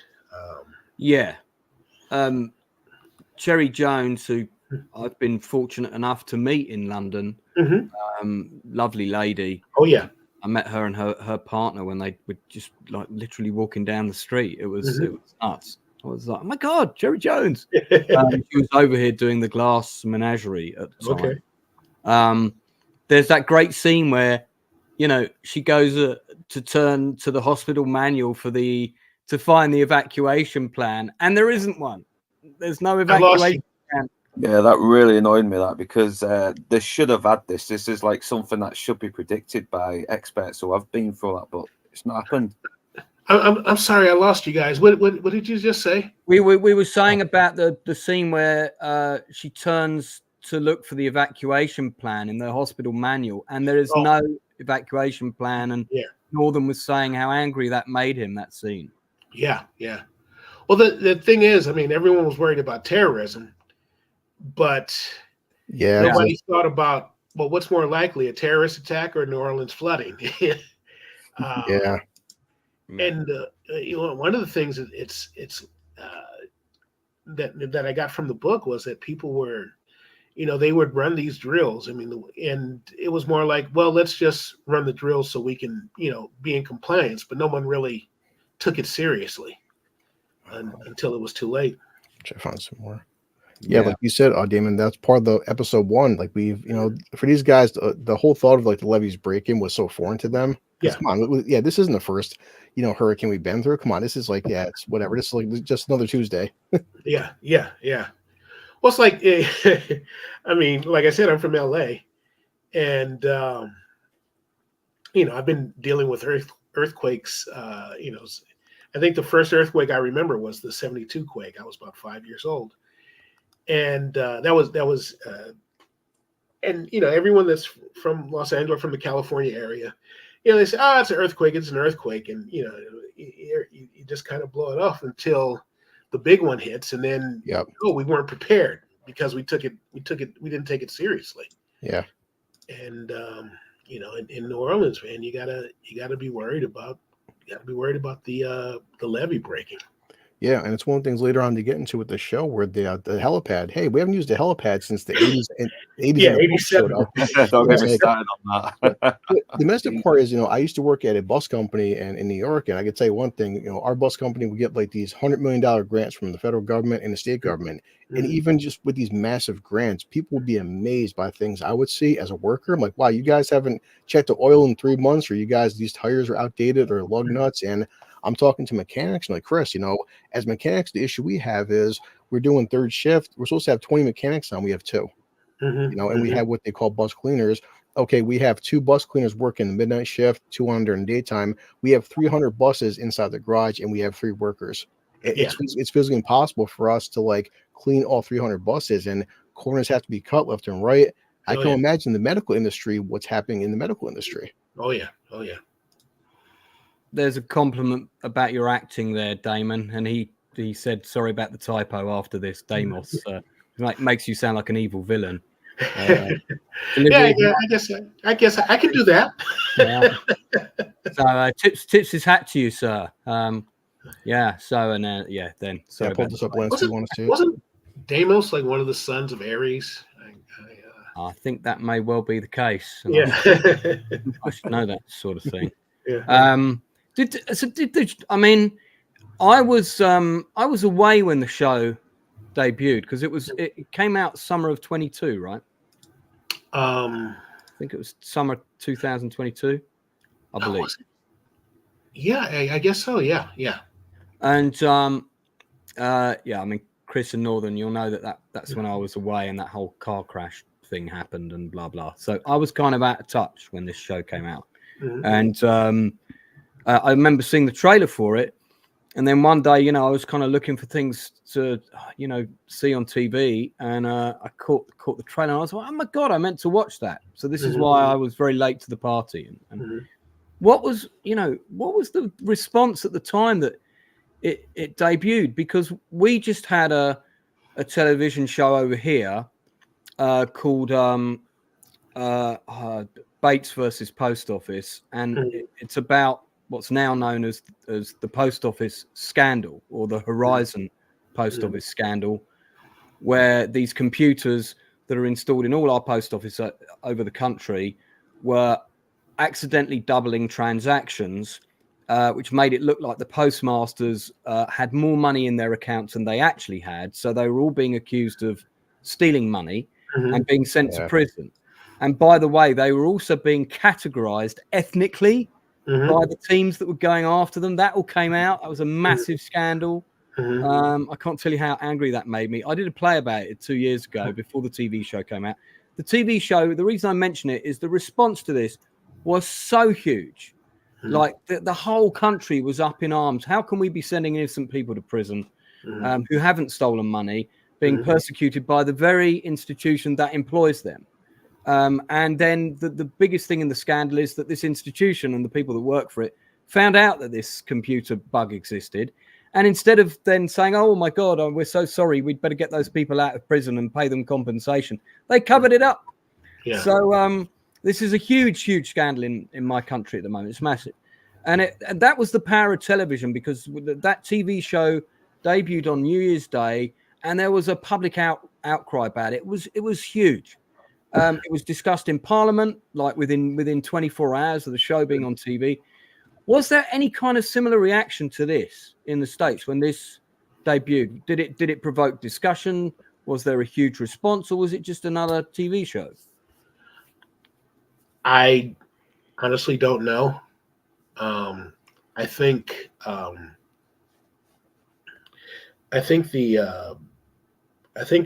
Cherry Jones, who I've been fortunate enough to meet in London, lovely lady. Oh yeah, I met her and her partner when they were just like literally walking down the street. It was nuts. I was like, oh my God, Cherry Jones. She was over here doing the glass menagerie at the time. Okay. There's that great scene where, she goes to turn to the hospital manual to find the evacuation plan, and there isn't one. There's no evacuation plan. Yeah, that really annoyed me, because they should have had this. This is like something that should be predicted by experts who have been through that, but it's not happened. I'm sorry, I lost you guys. What did you just say? We were saying about the scene where she turns to look for the evacuation plan in the hospital manual, and there is no evacuation plan. And Northern was saying how angry that made him, that scene. Yeah. Well, the thing is, I mean, everyone was worried about terrorism, but nobody thought about, well, what's more likely, a terrorist attack or New Orleans flooding? And one of the things that I got from the book was that people were, they would run these drills. I mean, and it was more like, well, let's just run the drills so we can, be in compliance. But no one really took it seriously until it was too late. Which I found some more. Yeah, like you said, Damon, that's part of the episode 1. Like we've, for these guys, the whole thought of like the levees breaking was so foreign to them. Yeah. Come on, this isn't the first, hurricane we've been through. Come on, this is like, it's whatever. This is like just another Tuesday. Yeah. Well, it's like, I mean, like I said, I'm from LA, and I've been dealing with earthquakes. I think the first earthquake I remember was the 72 quake. I was about 5 years old. And that was, everyone that's from Los Angeles, from the California area, they say, oh, it's an earthquake. It's an earthquake. And, you just kind of blow it off until the big one hits. And then, we weren't prepared because we didn't take it seriously. Yeah. And, in New Orleans, man, you gotta be worried about the levee breaking. Yeah, and it's one of the things later on to get into with the show where the helipad. Hey, we haven't used a helipad since the 80s and 80s. Yeah, 87. Don't get me started on that. The messed part is, I used to work at a bus company in New York, and I could tell you one thing. Our bus company would get like these $100 million grants from the federal government and the state government, and even just with these massive grants, people would be amazed by things I would see as a worker. I'm like, wow, you guys haven't checked the oil in 3 months, or you guys, these tires are outdated or lug nuts. And I'm talking to mechanics and like, Chris, as mechanics, the issue we have is we're doing third shift. We're supposed to have 20 mechanics on. We have 2, and we have what they call bus cleaners. Okay, we have 2 bus cleaners working the midnight shift, 2 on during the daytime. We have 300 buses inside the garage, and we have 3 workers. It's physically impossible for us to like clean all 300 buses, and corners have to be cut left and right. I can imagine the medical industry, what's happening in the medical industry. Oh yeah. There's a compliment about your acting there, Damon, and he said sorry about the typo after this. Deimos makes you sound like an evil villain. I guess I can do that. So tips his hat to you, sir. Then sorry. Pull this up, Lance. You want to see it? Wasn't Deimos like one of the sons of Ares? I think that may well be the case. Yeah, I should know that sort of thing. Yeah. I was away when the show debuted because it came out summer of 22, right? I think it was summer 2022, I believe. Yeah, I guess so. Yeah. And Chris and Northern, you'll know that's when I was away and that whole car crash thing happened and blah blah. So I was kind of out of touch when this show came out, Mhm. and I remember seeing the trailer for it, and then one day, I was kind of looking for things to, see on TV, and I caught the trailer. And I was like, oh my god, I meant to watch that. So this is why I was very late to the party. And what was the response at the time that it debuted? Because we just had a television show over here called Bates versus Post Office, and it's about what's now known as the post office scandal, or the Horizon post office scandal, where these computers that are installed in all our post office over the country were accidentally doubling transactions, which made it look like the postmasters had more money in their accounts than they actually had. So they were all being accused of stealing money and being sent to prison. And by the way, they were also being categorized ethnically by the teams that were going after them. That all came out. That was a massive scandal. I can't tell you how angry that made me. I did a play about it 2 years ago before the TV show came out. The TV show, the reason I mention it is the response to this was so huge. Like the whole country was up in arms. How can we be sending innocent people to prison who haven't stolen money, being persecuted by the very institution that employs them? And then the biggest thing in the scandal is that this institution and the people that work for it found out that this computer bug existed. And instead of then saying, oh, my God, we're so sorry, we'd better get those people out of prison and pay them compensation, they covered it up. Yeah. So this is a huge, huge scandal in my country at the moment. It's massive. And that was the power of television, because that TV show debuted on New Year's Day, and there was a public outcry about it. It was huge. It was discussed in Parliament, like within 24 hours of the show being on TV. Was there any kind of similar reaction to this in the States when this debuted? Did it provoke discussion? Was there a huge response, or was it just another TV show? I honestly don't know. I think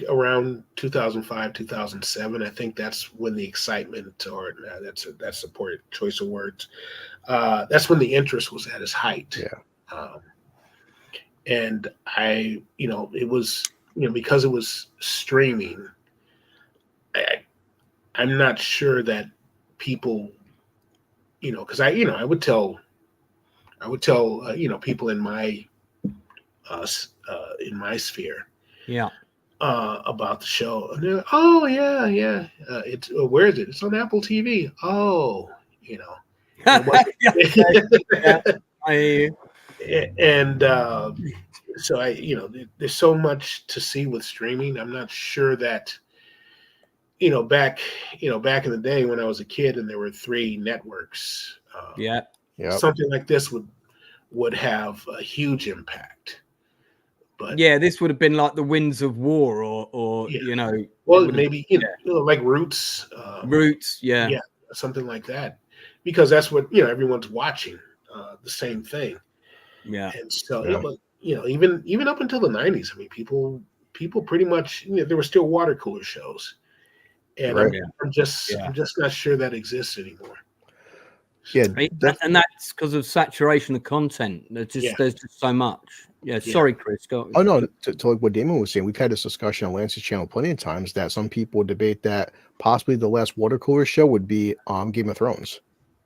around 2005, 2007, I think that's when the excitement, or that's a poor choice of words. That's when the interest was at its height. Yeah. And it was, because it was streaming, I'm not sure that people, because I would tell people in my sphere, about the show, and they're like, oh yeah, it's where is it? It's on Apple TV. Oh, and so there's so much to see with streaming. I'm not sure that back in the day when I was a kid and there were 3 networks, something like this would have a huge impact. But this would have been like the Winds of War, or maybe like Roots, something like that, because that's what everyone's watching, the same thing. And so even up until the 90s, I mean, people pretty much, there were still water cooler shows, and I'm just not sure that exists anymore. And that's because of saturation of content. There's just so much. Sorry, Chris. Go. Oh no, to like what Damon was saying, we've had this discussion on Lance's channel plenty of times that some people debate that possibly the last water cooler show would be Game of Thrones.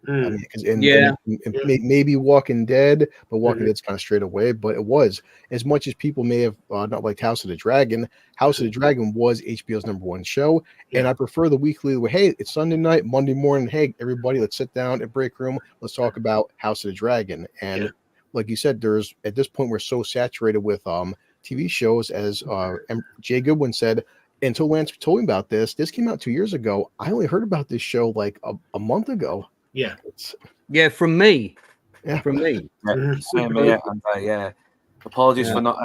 I mean, maybe Walking Dead, but Walking Dead's kind of straight away. But it was, as much as people may have not liked House of the Dragon. House of the Dragon was HBO's #1 show, and I prefer the weekly. Hey, it's Sunday night, Monday morning. Hey, everybody, let's sit down at break room. Let's talk about House of the Dragon. And like you said, there's at this point we're so saturated with TV shows, as Jay Goodwin said. Until Lance told me about this came out 2 years ago. I only heard about this show like a month ago. From me. Apologies for not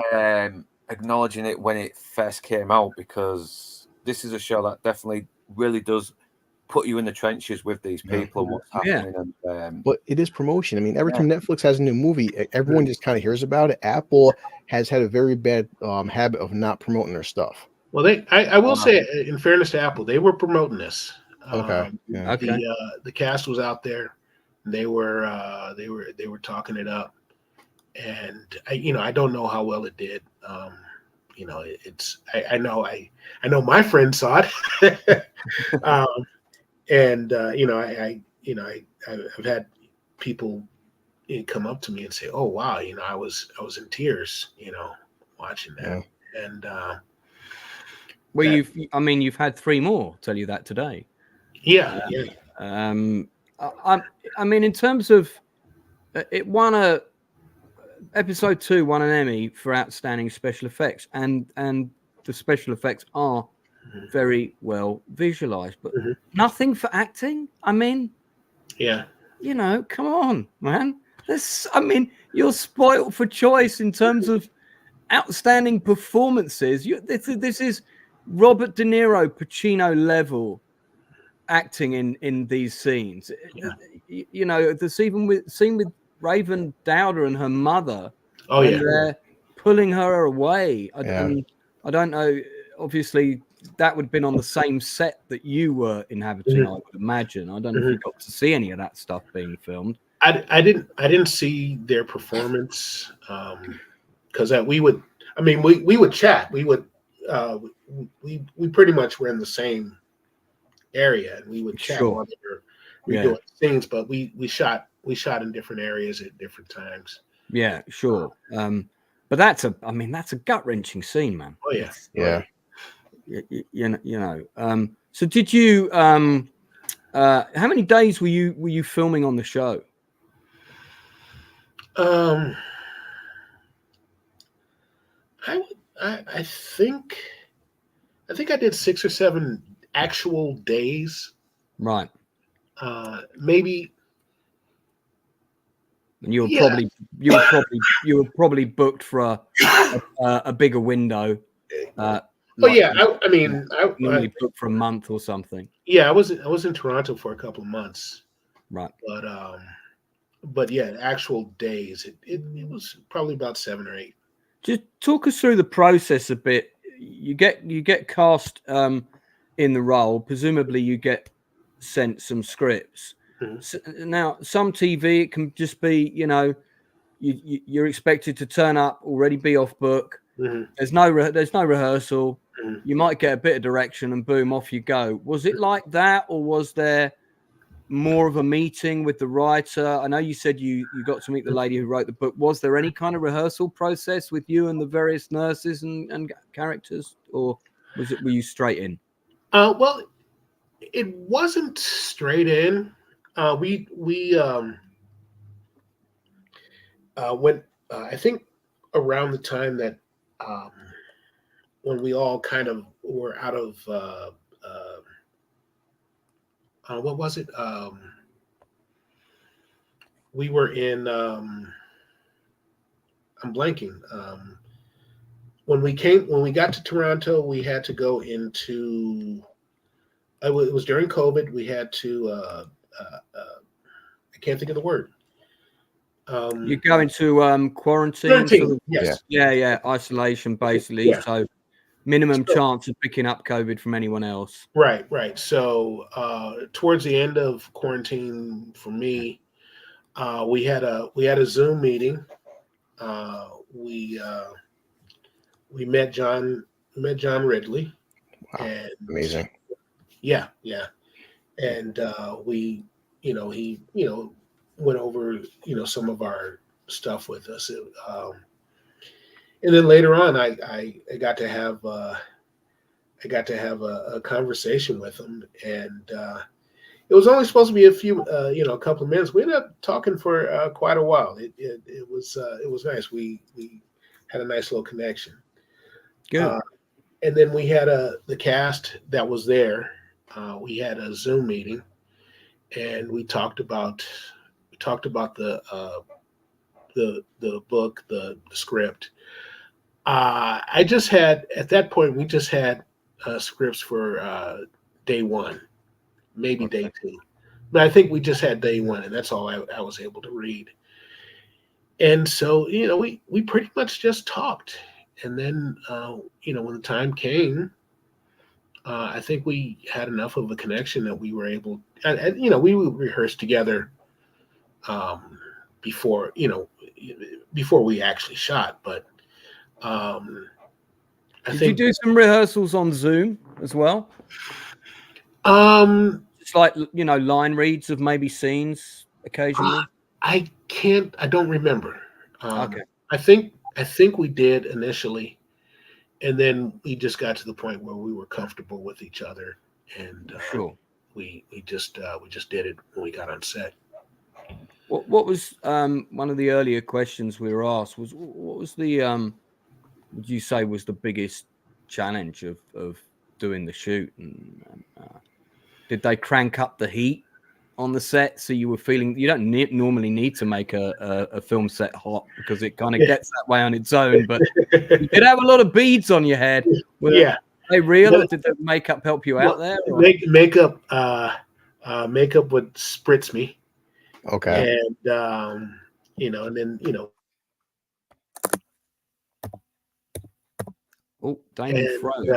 acknowledging it when it first came out, because this is a show that definitely really does put you in the trenches with these people and what's happening. But it is promotion. I mean, every time Netflix has a new movie, everyone just kind of hears about it. Apple has had a very bad habit of not promoting their stuff. Well, I will say, in fairness to Apple, they were promoting this. Okay. Yeah. Okay. The cast was out there. They were talking it up, and I don't know how well it did. I know my friend saw it, and I've had people come up to me and say, "Oh wow, I was in tears, watching that." Yeah. And well, you've had 3 more tell you that today. Yeah. I mean, in terms of it won episode 2 won an Emmy for outstanding special effects, and the special effects are very well visualized, but nothing for acting. I mean, yeah, come on, man. You're spoiled for choice in terms of outstanding performances. This is Robert De Niro, Pacino level acting in these scenes. There's even scene with Raven Dowder and her mother. Oh yeah, they're pulling her away. I don't know. Obviously, that would have been on the same set that you were inhabiting. I would imagine. I don't know if you got to see any of that stuff being filmed. I didn't see their performance because we would chat. We would we pretty much were in the same area, and we would chat while they were doing things. But we shot in different areas at different times. Yeah, sure. But that's a gut wrenching scene, man. Oh yeah, yeah. So did you? How many days were you filming on the show? I think I did 6 or 7 actual days. Right. Maybe. And you were probably booked for a bigger window. Normally booked for a month or something. Yeah, I was in Toronto for a couple of months. Right. But yeah, actual days. It was probably about 7 or 8. Just talk us through the process a bit. You get cast in the role. Presumably, you get sent some scripts. So, now, some TV, it can just be, you're expected to turn up, already be off book. There's no rehearsal. You might get a bit of direction and boom, off you go. Was it like that, or was there more of a meeting with the writer? I know you said you got to meet the lady who wrote the book. Was there any kind of rehearsal process with you and the various nurses and characters, or were you straight in? Well, it wasn't straight in. We went. I think around the time that when we all kind of were out of what was it? We were in. I'm blanking. When we got to Toronto, we had to go into. It was during COVID. We had to. I can't think of the word. You go into quarantine. Quarantine, yes. Yeah, isolation basically. Yeah. So minimum chance of picking up COVID from anyone else. Right. So towards the end of quarantine for me, we had a Zoom meeting. We met John Ridley. Wow, and amazing. Yeah. And he went over, some of our stuff with us. And then later on, I got to have a conversation with him, and it was only supposed to be a couple of minutes. We ended up talking for quite a while. It was nice. We had a nice little connection. Good. And then we had the cast that was there. We had a Zoom meeting, and we talked about the book, the script. I just had, at that point, we just had scripts for day 1, maybe day 2, but I think we just had day 1, and that's all I was able to read. And so, we pretty much just talked, and then when the time came, I think we had enough of a connection that we were able, and we would rehearse together before we actually shot. But did you do some rehearsals on Zoom as well? Just like line reads of maybe scenes occasionally. I don't remember. Okay. I think we did initially, and then we just got to the point where we were comfortable with each other, and sure. we just did it when we got on set. What was one of the earlier questions we were asked was, what was the would you say was the biggest challenge of doing the shoot? And did they crank up the heat on the set so you were feeling you don't normally need to make a film set hot because it kind of gets that way on its own, but you did have a lot of beads on your head. Were they real, or did the makeup help you out there? Makeup would spritz me. Okay. And and then oh, Damon froze.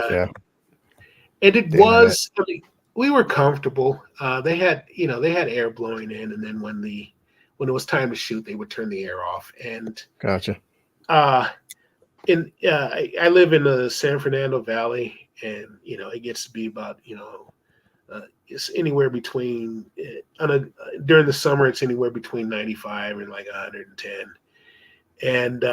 And it was, we were comfortable. They had air blowing in, and then when it was time to shoot, they would turn the air off. And gotcha. I live in the San Fernando Valley, and it gets to be about it's anywhere between during the summer it's anywhere between 95 and like 110, and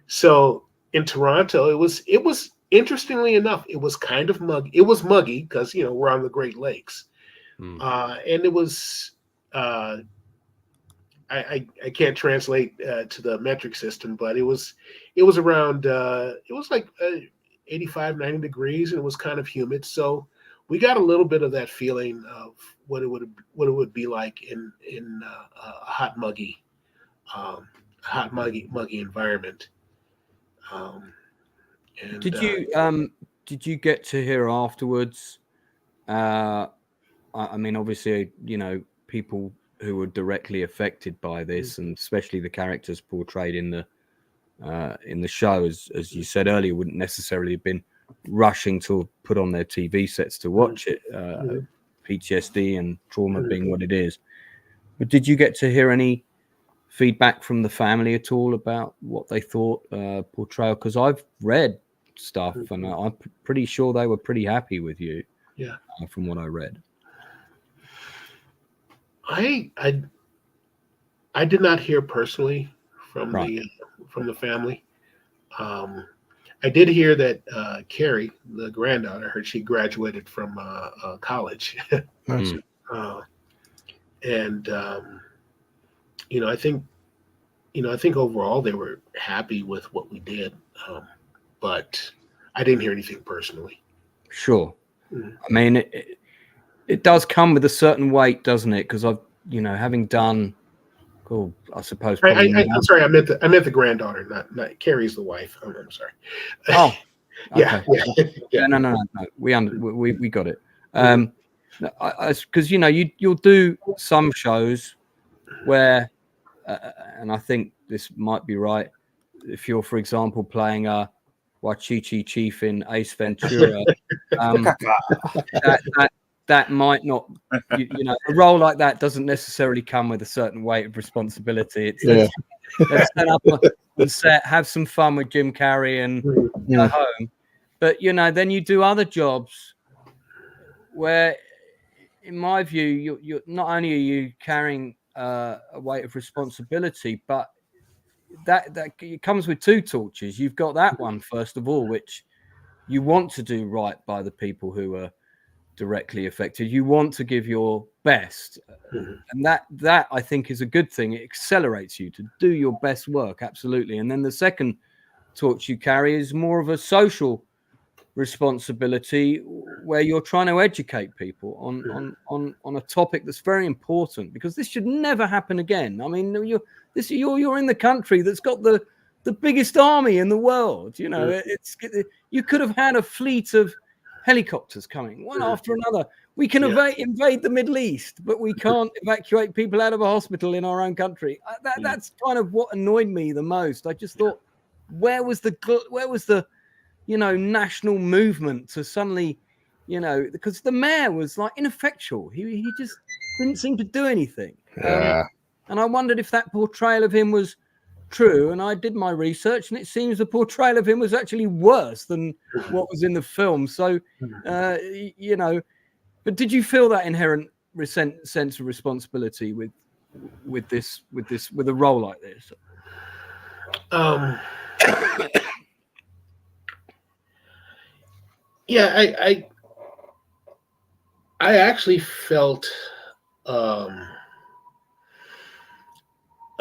so in Toronto it was interestingly enough, it was kind of muggy. It was muggy because we're on the Great Lakes, and it was I can't translate to the metric system, but it was around it was like 85, 90 degrees, and it was kind of humid. So we got a little bit of that feeling of what it would be like in a hot muggy environment. And, did you get to hear afterwards? I mean, obviously, people who were directly affected by this, and especially the characters portrayed in the show, as you said earlier, wouldn't necessarily have been rushing to put on their TV sets to watch it. PTSD and trauma being what it is. But did you get to hear any feedback from the family at all about what they thought portrayal? Because I've read stuff, and I'm pretty sure they were pretty happy with you. Yeah, from what I read. I did not hear personally from the family. I did hear that Carrie, the granddaughter, she graduated from college. Nice. And I think overall they were happy with what we did, but I didn't hear anything personally. Sure. I mean, it does come with a certain weight, doesn't it? Because I've, having done, I suppose. I'm sorry, I meant the granddaughter, not Carrie's the wife. I'm sorry. Oh, okay. Yeah. No. We got it. Because you'll do some shows where, and I think this might be right. If you're, for example, playing a Wachichi chief in Ace Ventura, that might not, a role like that doesn't necessarily come with a certain weight of responsibility. It's let's set up on set, have some fun with Jim Carrey, and go home. But then you do other jobs where, in my view, you're not only are you carrying a weight of responsibility, but that it comes with two torches. You've got that one, first of all, which you want to do right by the people who are directly affected. You want to give your best, and that I think is a good thing. It accelerates you to do your best work, absolutely. And then the second torch you carry is more of a social responsibility, where you're trying to educate people on a topic that's very important, because this should never happen again. I mean, you're in the country that's got the biggest army in the world. You could have had a fleet of helicopters coming one after another. We can invade the Middle East, but we can't evacuate people out of a hospital in our own country. That's kind of what annoyed me the most. I just thought, where was the national movement to suddenly, because the mayor was like ineffectual. He just didn't seem to do anything. Yeah. And I wondered if that portrayal of him was true. And I did my research, and it seems the portrayal of him was actually worse than what was in the film. So, but did you feel that inherent sense of responsibility with a role like this? Yeah, I actually felt a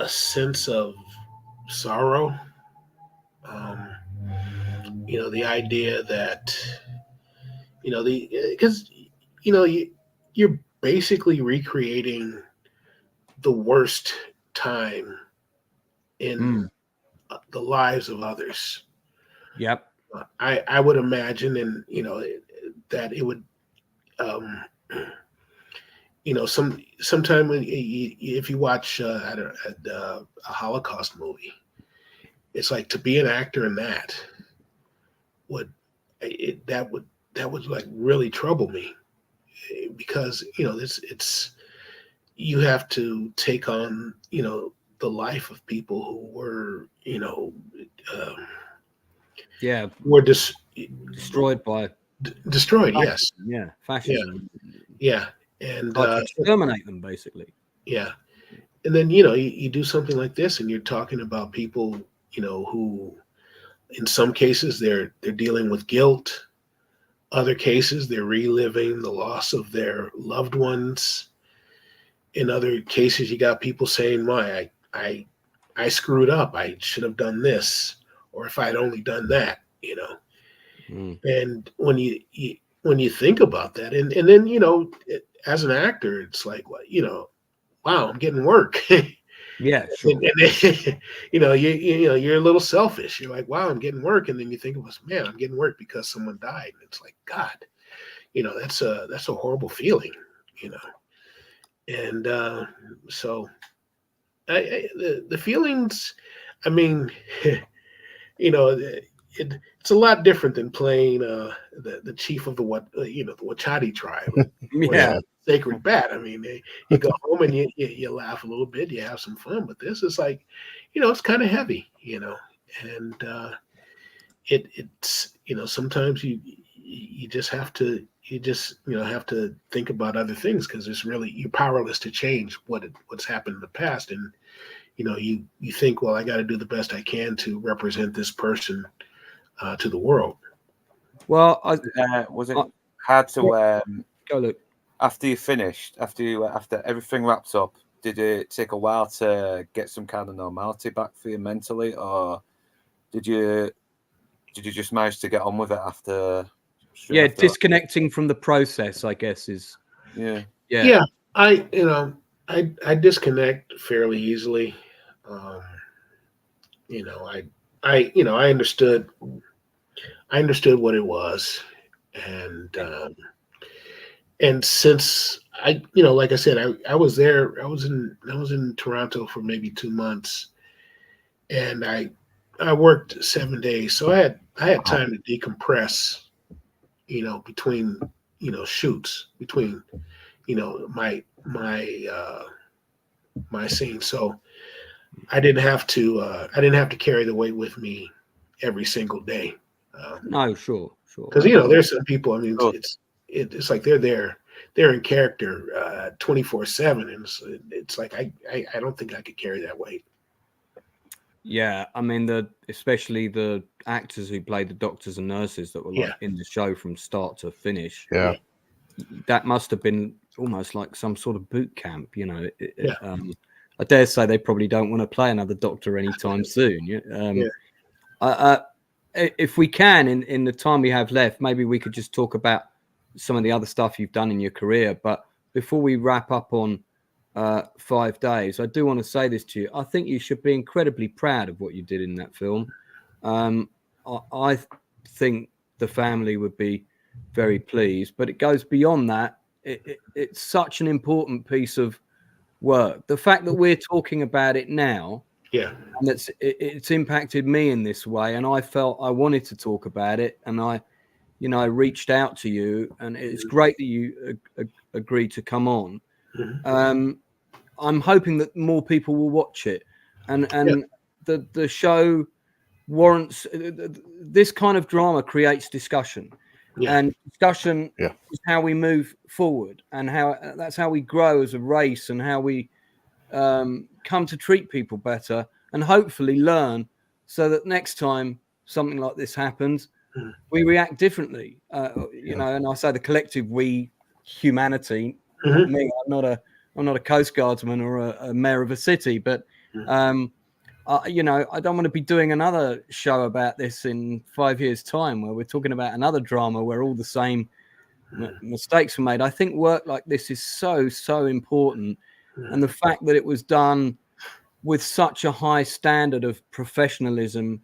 sense of sorrow. The idea that because you're basically recreating the worst time in the lives of others. Yep. I would imagine, and that it would, sometime when if you watch a Holocaust movie, it's like to be an actor in that would like really trouble me, because it's you have to take on the life of people who were were destroyed by destroyed. fascism. Yes. Fascism. Yeah. And exterminate them, basically. Yeah. And then you do something like this, and you're talking about people who, in some cases, they're dealing with guilt. Other cases, they're reliving the loss of their loved ones. In other cases, you got people saying, I screwed up. I should have done this, or if I'd only done that, And when you think about that, and then as an actor, it's like, wow, I'm getting work. Yeah, sure. And you're a little selfish. You're like, wow, I'm getting work, and then you think, man, I'm getting work because someone died. And it's like, God, that's a horrible feeling, And so, the feelings. I mean, it's a lot different than playing the chief of the Wachati tribe. Yeah. Sacred Bat. I mean, you go home and you laugh a little bit, you have some fun, but this is like, it's kind of heavy, and it's sometimes you just have to have to think about other things, because it's really, you're powerless to change what's happened in the past, and you think, well, I got to do the best I can to represent this person to the world. Well, was it hard to go look after you finished, after everything wrapped up? Did it take a while to get some kind of normality back for you mentally, or did you just manage to get on with it after? Yeah, disconnecting from the process, I guess, is yeah. I disconnect fairly easily. I understood what it was, and since like I said, I was there. I was in Toronto for maybe 2 months, and I worked 7 days, so I had time to decompress. Between shoots, between my scene, so I didn't have to carry the weight with me every single day. No, sure. Because there's some people. I mean, it's like they're in character 24/7, and it's like I don't think I could carry that weight. Yeah, I mean, especially the actors who played the doctors and nurses that were in the show from start to finish. Yeah, that must have been almost like some sort of boot camp. I dare say they probably don't want to play another doctor anytime soon. If we can, in the time we have left, maybe we could just talk about some of the other stuff you've done in your career. But before we wrap up on 5 days, I do want to say this to you. I think you should be incredibly proud of what you did in that film. I think the family would be very pleased, but it goes beyond that. It's such an important piece of work. The fact that we're talking about it now Yeah. And it's impacted me in this way. And I felt I wanted to talk about it. And I reached out to you, and it's great that you agreed to come on. I'm hoping that more people will watch it, and the show warrants this kind of drama creates discussion, and discussion is how we move forward, and that's how we grow as a race, and how we come to treat people better, and hopefully learn, so that next time something like this happens, we react differently. And I say the collective we, humanity, not me. I'm not a Coast Guardsman or a mayor of a city, but I don't want to be doing another show about this in 5 years' time, where we're talking about another drama where all the same mistakes were made. I think work like this is so important, and the fact that it was done with such a high standard of professionalism,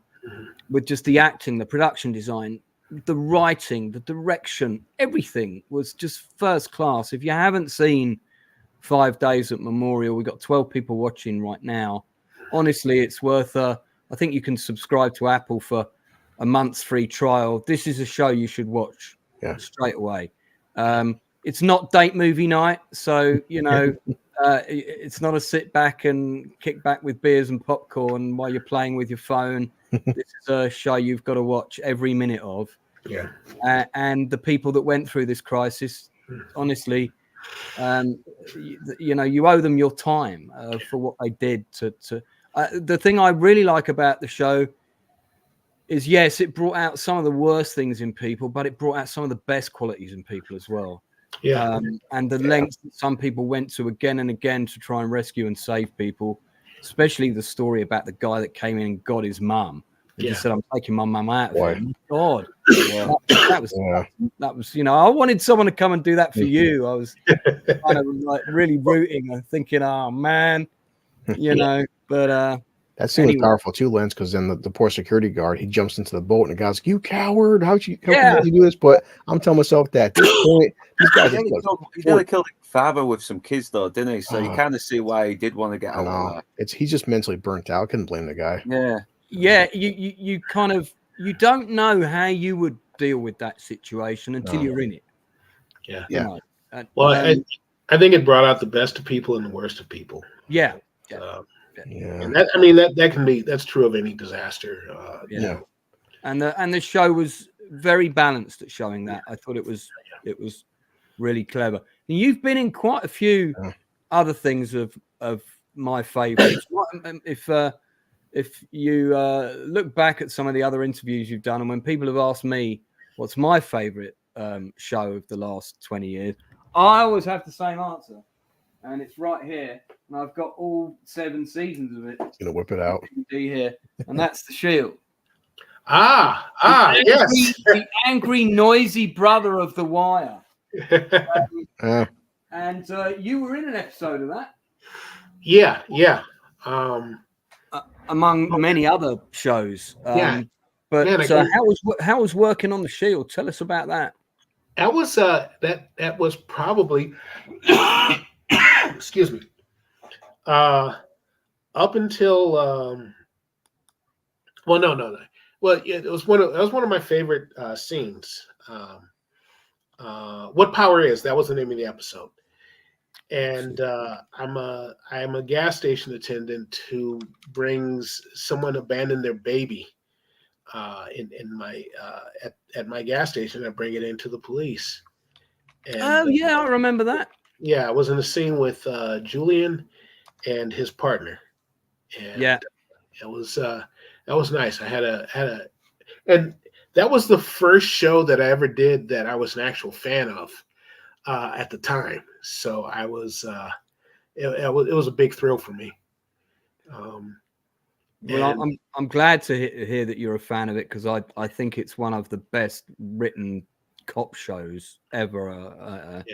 with just the acting, the production design, the writing, the direction, everything was just first class. If you haven't seen 5 Days at Memorial, we've got 12 people watching right now. Honestly, it's worth I think you can subscribe to Apple for a month's free trial. This is a show you should watch straight away. It's not date movie night, so it's not a sit back and kick back with beers and popcorn while you're playing with your phone. This is a show you've got to watch every minute of. Yeah. And the people that went through this crisis, honestly, you owe them your time for what they did. The thing I really like about the show is, yes, it brought out some of the worst things in people, but it brought out some of the best qualities in people as well. Yeah. And the lengths that some people went to again and again to try and rescue and save people, especially the story about the guy that came in and got his mum. He just said, "I'm taking my mum out." God, that was I wanted someone to come and do that for you. I was kind of like really rooting and thinking, "Oh man," But that scene was powerful too, Lance, because then the poor security guard, he jumps into the boat and the guy's like, "You coward! How you do this?" But I'm telling myself that at this point, these guys. He nearly killed his father with some kids, though, didn't he? So you kind of see why he did want to get out of there. He's just mentally burnt out. I couldn't blame the guy. Yeah, you kind of don't know how you would deal with that situation until you're in it. Yeah. I think it brought out the best of people and the worst of people. Yeah. And that's true of any disaster. And the show was very balanced at showing that. I thought it was really clever. And you've been in quite a few other things of my favorites. If you look back at some of the other interviews you've done, and when people have asked me what's my favorite show of the last 20 years, I always have the same answer. And it's right here. And I've got all 7 seasons of it. Gonna whip it out. Here. And that's The Shield. Yes. The angry, noisy brother of The Wire. And you were in an episode of that. Yeah. Among many other shows. But how was working on The Shield? Tell us about that. That was probably excuse me. Up until no. Well, it was one of my favorite scenes. What Power Is, that was the name of the episode. And I'm a gas station attendant who brings someone abandoned their baby in my at my gas station. I bring it into the police. And, I remember that. Yeah, I was in a scene with Julian and his partner. And it was nice. I had a and that was the first show that I ever did that I was an actual fan of at the time. So I was it was a big thrill for me. Well, I'm glad to hear that you're a fan of it, because I think it's one of the best written cop shows ever.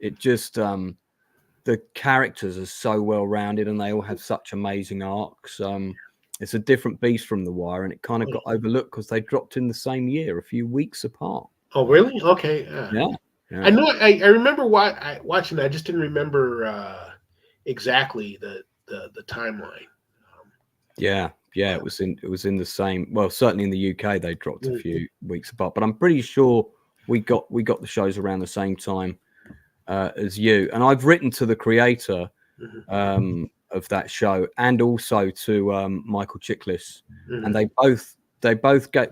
It just the characters are so well rounded, and they all have such amazing arcs. It's a different beast from The Wire, and it kind of got overlooked because they dropped in the same year, a few weeks apart. Oh, really? Okay. Yeah. I know. I remember watching. I just didn't remember exactly the timeline. Yeah, it was in the same. Well, certainly in the UK they dropped a few weeks apart, but I'm pretty sure we got the shows around the same time as you. And I've written to the creator of that show and also to Michael Chiklis, and they both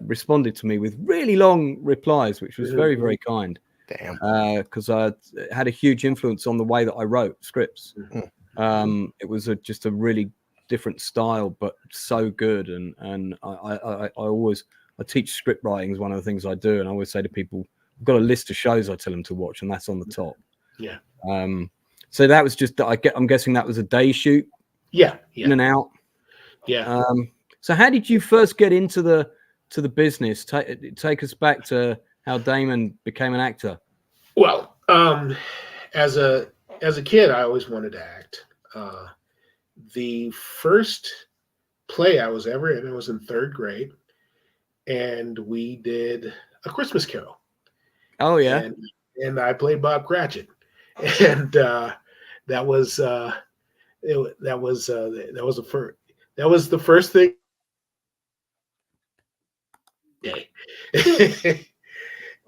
responded to me with really long replies, which was very, very kind. Damn. Because I had a huge influence on the way that I wrote scripts. It was just a really different style, but so good. And I teach script writing is one of the things I do, and I always say to people, I've got a list of shows I tell them to watch, and that's on the top. Yeah. So that was just I'm guessing that was a day shoot. Yeah. In and out. Yeah. So how did you first get into the business? Take us back to how Damon became an actor. Well, as a kid, I always wanted to act. The first play I was ever in, I was in 3rd grade, and we did A Christmas Carol. Oh yeah. And I played Bob Cratchit, and that was the first thing.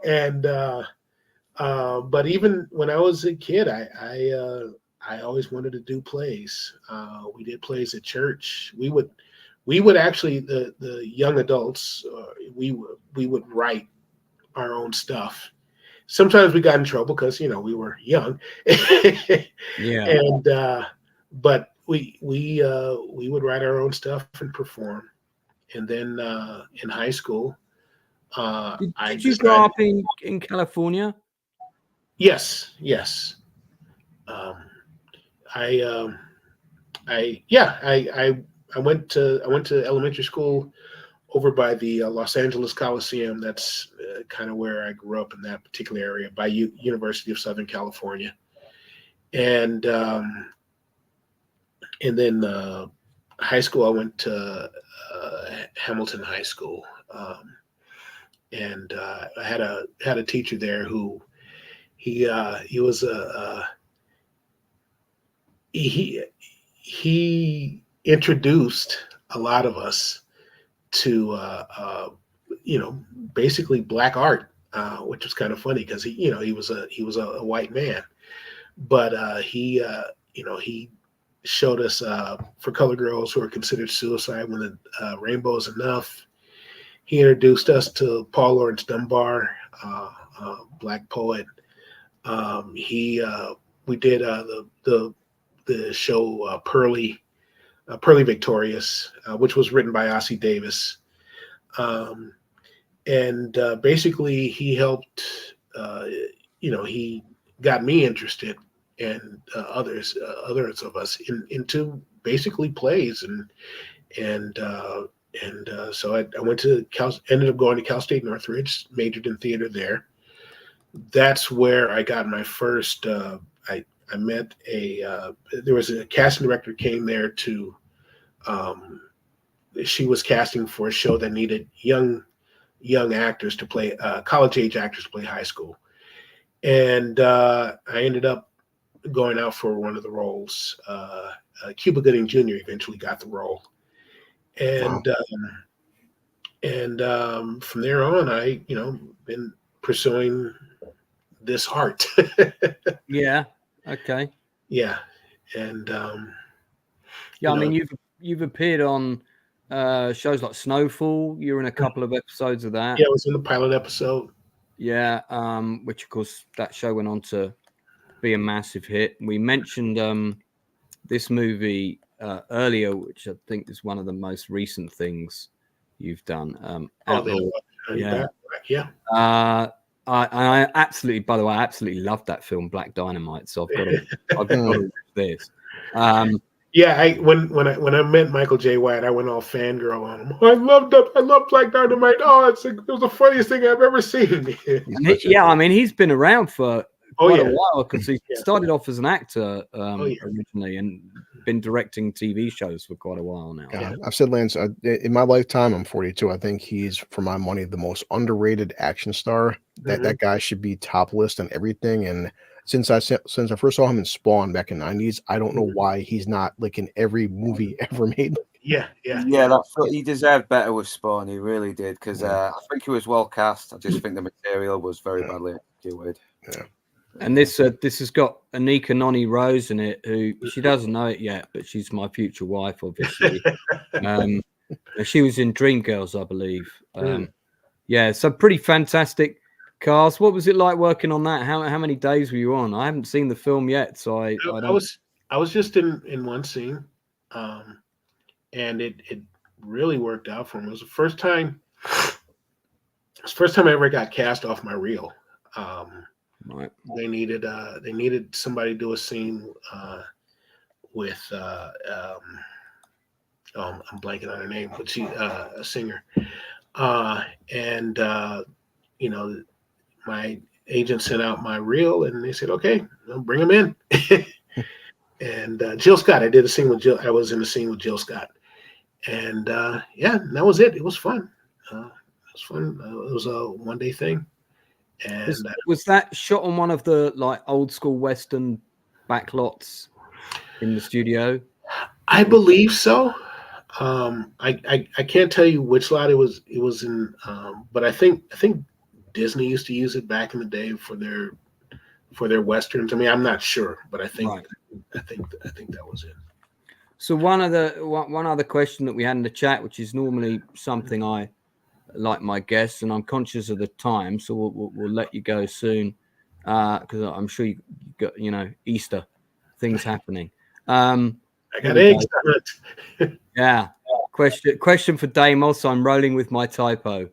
And but even when I was a kid, I always wanted to do plays. We did plays at church. We would actually, the young adults, we would write our own stuff. Sometimes we got in trouble because we were young. Yeah. And but we would write our own stuff and perform. And then in high school, did you grow up in California? Yes. I went to elementary school over by the Los Angeles Coliseum. That's kind of where I grew up, in that particular area, by University of Southern California. And then high school, I went to Hamilton High School, and I had a teacher there who he introduced a lot of us to basically black art, which was kind of funny because he was a white man, but he showed us For Color Girls Who Are Considered Suicide When the Rainbow Is Enough. He introduced us to Paul Laurence Dunbar, black poet. We did the show Pearly Victorious, which was written by Ossie Davis. And basically he helped, he got me interested, and others of us into basically plays. So I went to ended up going to Cal State Northridge, majored in theater there. That's where I got my first, I met there was a casting director came there to, she was casting for a show that needed young actors to play, college age actors to play high school. And I ended up going out for one of the roles. Cuba Gooding Jr. eventually got the role. And, wow. From there on, I, been pursuing this art. Yeah. Okay. Yeah. And, I mean, you've appeared on shows like Snowfall. You were in a couple of episodes of that. Yeah, I was in the pilot episode. Yeah. Which of course that show went on to be a massive hit. We mentioned this movie earlier, which I think is one of the most recent things you've done. Yeah. I absolutely, by the way, I absolutely loved that film, Black Dynamite. So I've got to watch this. Yeah, when I met Michael J. White, I went all fangirl on him. I love Black Dynamite. Oh, it was the funniest thing I've ever seen. I mean, he's been around for quite a while, because he started off as an actor originally and been directing TV shows for quite a while now. Yeah. I've said, Lance, in my lifetime, I'm 42. I think he's, for my money, the most underrated action star. That guy should be top list on everything. And since I first saw him in Spawn back in the 90s, I don't know why he's not like in every movie ever made. Yeah. He deserved better with Spawn. He really did, because I think he was well cast. I just think the material was very badly executed. Yeah. And this has got Anika Noni Rose in it, who she doesn't know it yet, but she's my future wife, obviously. She was in Dreamgirls, I believe. Yeah, so pretty fantastic cast. What was it like working on that? How many days were you on? I haven't seen the film yet, so I was just in one scene, and it really worked out for me. It was the first time I ever got cast off my reel. Right. They needed somebody to do a scene with I'm blanking on her name, but she's a singer. My agent sent out my reel, and they said, "Okay, I'll bring him in." And Jill Scott, I did a scene with Jill. I was in a scene with Jill Scott, and that was it. It was fun. It was a one-day thing. And was that shot on one of the like old school Western backlots in the studio? I believe so. I can't tell you which lot it was in, but I think Disney used to use it back in the day for their Westerns. I mean, I'm not sure, but I think that was it. So one other question that we had in the chat, which is normally something I like my guests, and I'm conscious of the time, so we'll let you go soon, because I'm sure you got Easter things happening. I got eggs. Yeah. Question for Damos. I'm rolling with my typo.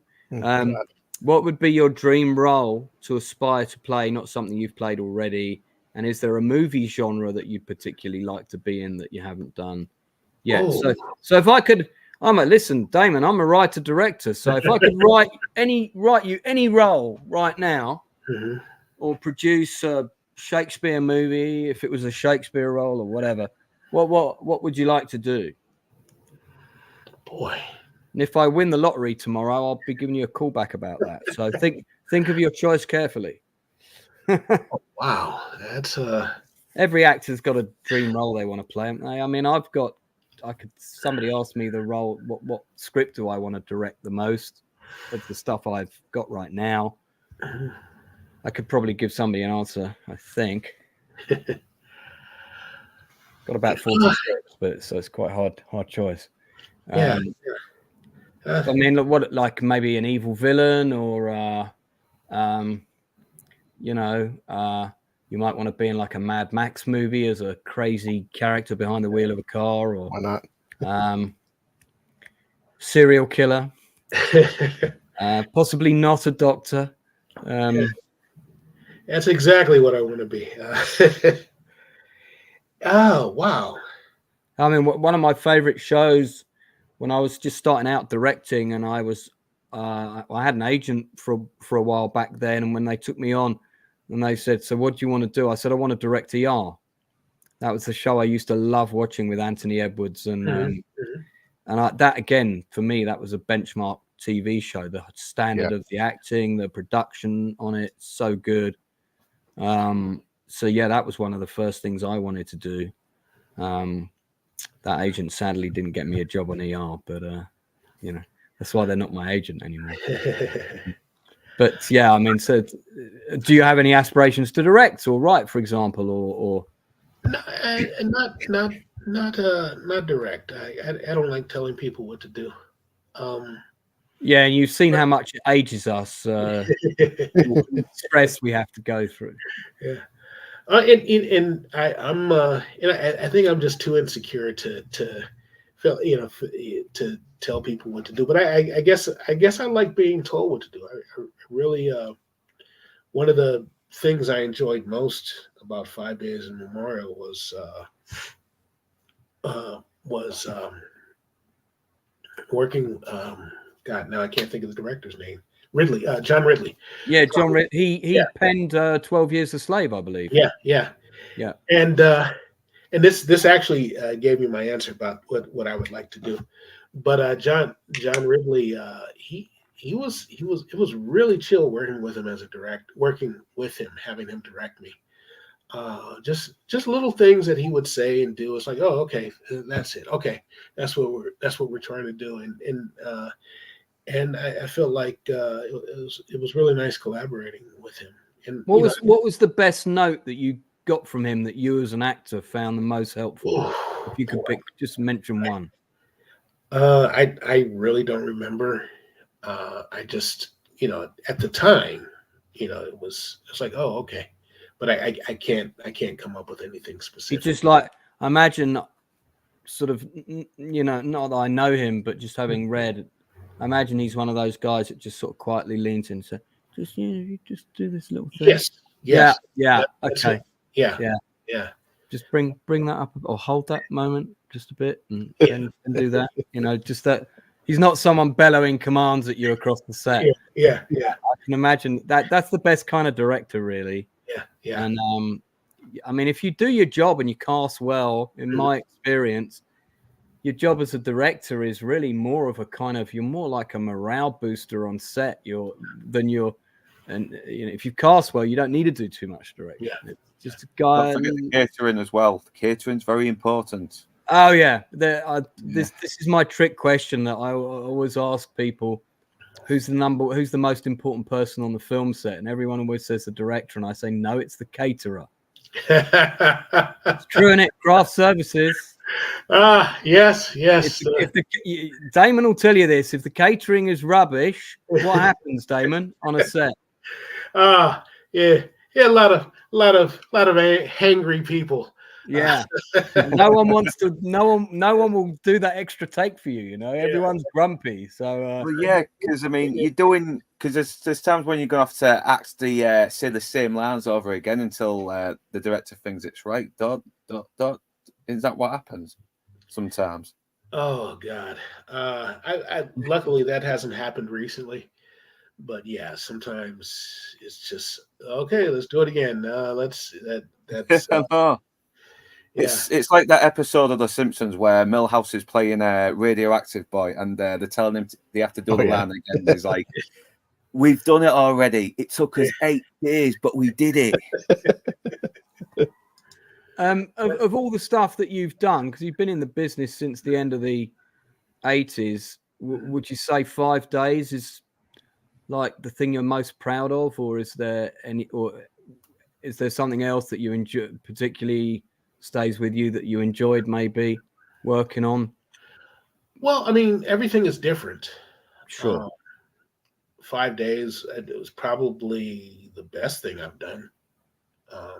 What would be your dream role to aspire to play? Not something you've played already. And is there a movie genre that you particularly like to be in that you haven't done yet? Oh. So if I could, listen, Damon, I'm a writer director. So if I could write you any role right now, or produce a Shakespeare movie, if it was a Shakespeare role or whatever, what would you like to do? Boy. And if I win the lottery tomorrow, I'll be giving you a call back about that. So think of your choice carefully. Wow, that's every actor's got a dream role they want to play, haven't they? I mean, somebody asked me the role, what script do I want to direct the most of the stuff I've got right now? I could probably give somebody an answer, I think. Got about 40 scripts, but so it's quite hard choice. I mean, what, like maybe an evil villain, or you might want to be in like a Mad Max movie as a crazy character behind the wheel of a car, or why not? Serial killer, possibly not a doctor. That's exactly what I want to be. Oh, wow. I mean, one of my favorite shows when I was just starting out directing, and I had an agent for a while back then, and when they took me on and they said, "So what do you want to do?" I said, "I want to direct ER." That was the show I used to love watching with Anthony Edwards, and that again, for me, that was a benchmark TV show. The standard of the acting, the production on it, so good. So yeah, that was one of the first things I wanted to do. That agent sadly didn't get me a job on ER, but that's why they're not my agent anymore. But yeah, I mean, so do you have any aspirations to direct or write, for example, or? No, not direct. I don't like telling people what to do. Yeah, and you've seen how much it ages us. Stress we have to go through. Yeah. And I think I'm just too insecure to feel, to tell people what to do. But I guess I like being told what to do. I really, one of the things I enjoyed most about 5 Days in Memorial was working. God, now I can't think of the director's name. John Ridley. Yeah, John Ridley. He penned 12 Years a Slave, I believe. Yeah. And this actually gave me my answer about what I would like to do. But John Ridley, it was really chill working with him as a director, having him direct me. Just little things that he would say and do. It's like, oh, okay, that's it. Okay, that's what we're trying to do. And I felt like it was really nice collaborating with him. And what was the best note that you got from him that you as an actor found the most helpful? If you could just mention one. I really don't remember. I just, at the time, it's like, oh, okay. But I can't come up with anything specific. It's just like, imagine sort of, not that I know him, but just having read, imagine he's one of those guys that just sort of quietly leans in and says, you just do this little thing. Yes. Yeah. That's Okay. it. Yeah. Just bring that up or hold that moment just a bit and do that. Just that he's not someone bellowing commands at you across the set. Yeah. I can imagine that's the best kind of director, really. Yeah. And I mean, if you do your job and you cast well, in my experience, your job as a director is really more of a kind of, you're more like a morale booster on set. And if you cast well, you don't need to do too much directing. Yeah. It's just a guy. Don't forget the catering as well. The catering's very important. Oh yeah, this is my trick question that I always ask people: who's the most important person on the film set? And everyone always says the director, and I say no, it's the caterer. It's true, isn't it? Craft services. Yes. Damon will tell you this: if the catering is rubbish, what happens, Damon, on a set? Yeah, a lot of hangry people. Yeah, no one will do that extra take for you. Everyone's grumpy. So because there's times when you're gonna have to act say the same lines over again until the director thinks it's right. Is that what happens sometimes? Oh God, I luckily that hasn't happened recently. But yeah, sometimes it's just okay. Let's do it again. That's It's like that episode of The Simpsons where Milhouse is playing a radioactive boy, and they're telling him they have to do the line again. He's like, "We've done it already. It took us 8 days, but we did it." Of all the stuff that you've done, because you've been in the business since the end of the 80s, would you say 5 days is like the thing you're most proud of, or is there something else that you enjoy, particularly stays with you, that you enjoyed maybe working on? Well, I mean, everything is different. Sure. 5 days, it was probably the best thing I've done. I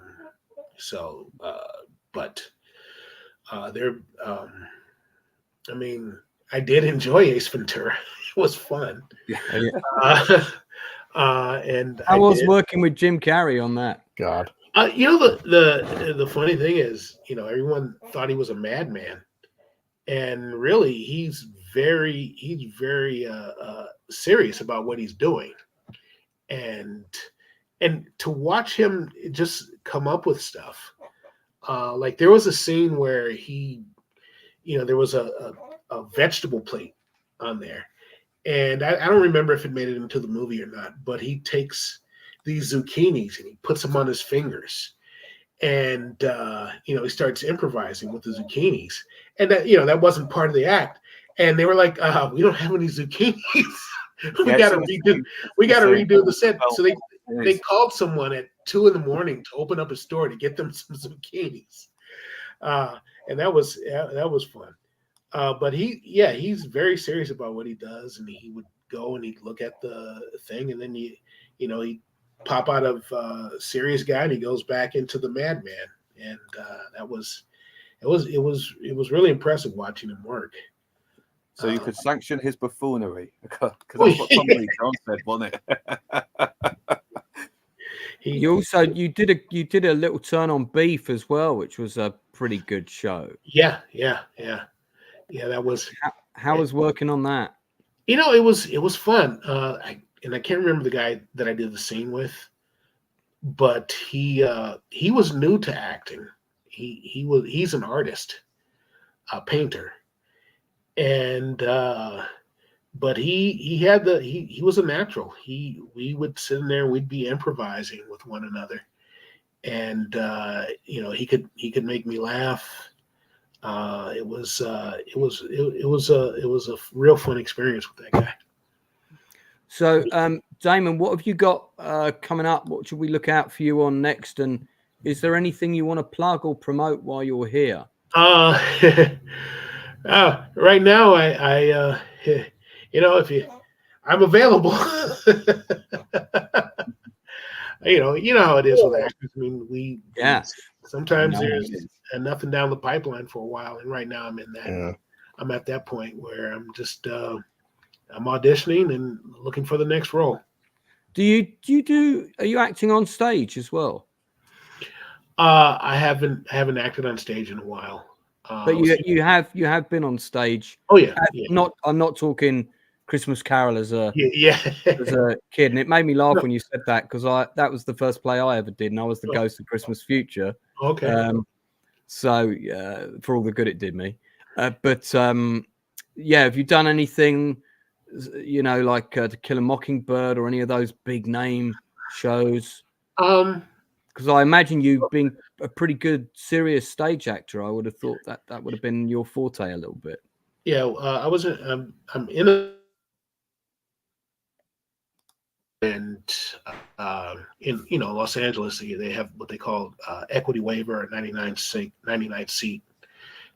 mean, I did enjoy Ace Ventura. It was fun. And I was working with Jim Carrey on that. God. The funny thing is, everyone thought he was a madman, and really he's very serious about what he's doing, and to watch him just come up with stuff, like there was a scene where there was a vegetable plate on there, and I don't remember if it made it into the movie or not, but he takes these zucchinis and he puts them on his fingers, and he starts improvising with the zucchinis, and that wasn't part of the act, and they were like, we don't have any zucchinis. we got to redo the set. So they called someone at 2 a.m. to open up a store to get them some zucchinis, and that was fun. But he's very serious about what he does, and he would go and he'd look at the thing, and then he'd pop out of serious guy and he goes back into the madman, and it was really impressive watching him work. So you could sanction his buffoonery, because that's what Tommy John said, wasn't it? You did a little turn on Beef as well, which was a pretty good show. Yeah. That was how was working on that. It was fun. I can't remember the guy that I did the scene with, but he was new to acting. He's an artist, a painter, and but he was a natural. We would sit in there, we'd be improvising with one another, and he could make me laugh. It was a real fun experience with that guy. So, Damon, what have you got coming up? What should we look out for you on next? And is there anything you want to plug or promote while you're here? Right now, I'm available. You know how it is with actors. I mean, sometimes there's nothing down the pipeline for a while, and right now I'm in that. Yeah. I'm at that point where I'm just I'm auditioning and looking for the next role. Are you acting on stage as well? I haven't acted on stage in a while. But you have been on stage. Oh yeah. I'm not talking Christmas Carol as a as a kid, and it made me laugh when you said that, because that was the first play I ever did, and I was the ghost of Christmas Future. Okay. So for all the good it did me, but have you done anything, like To Kill a Mockingbird or any of those big name shows? Because I imagine you being a pretty good serious stage actor, I would have thought that would have been your forte a little bit. Yeah, I wasn't. I'm in a. And in Los Angeles, they have what they call equity waiver at 99 seat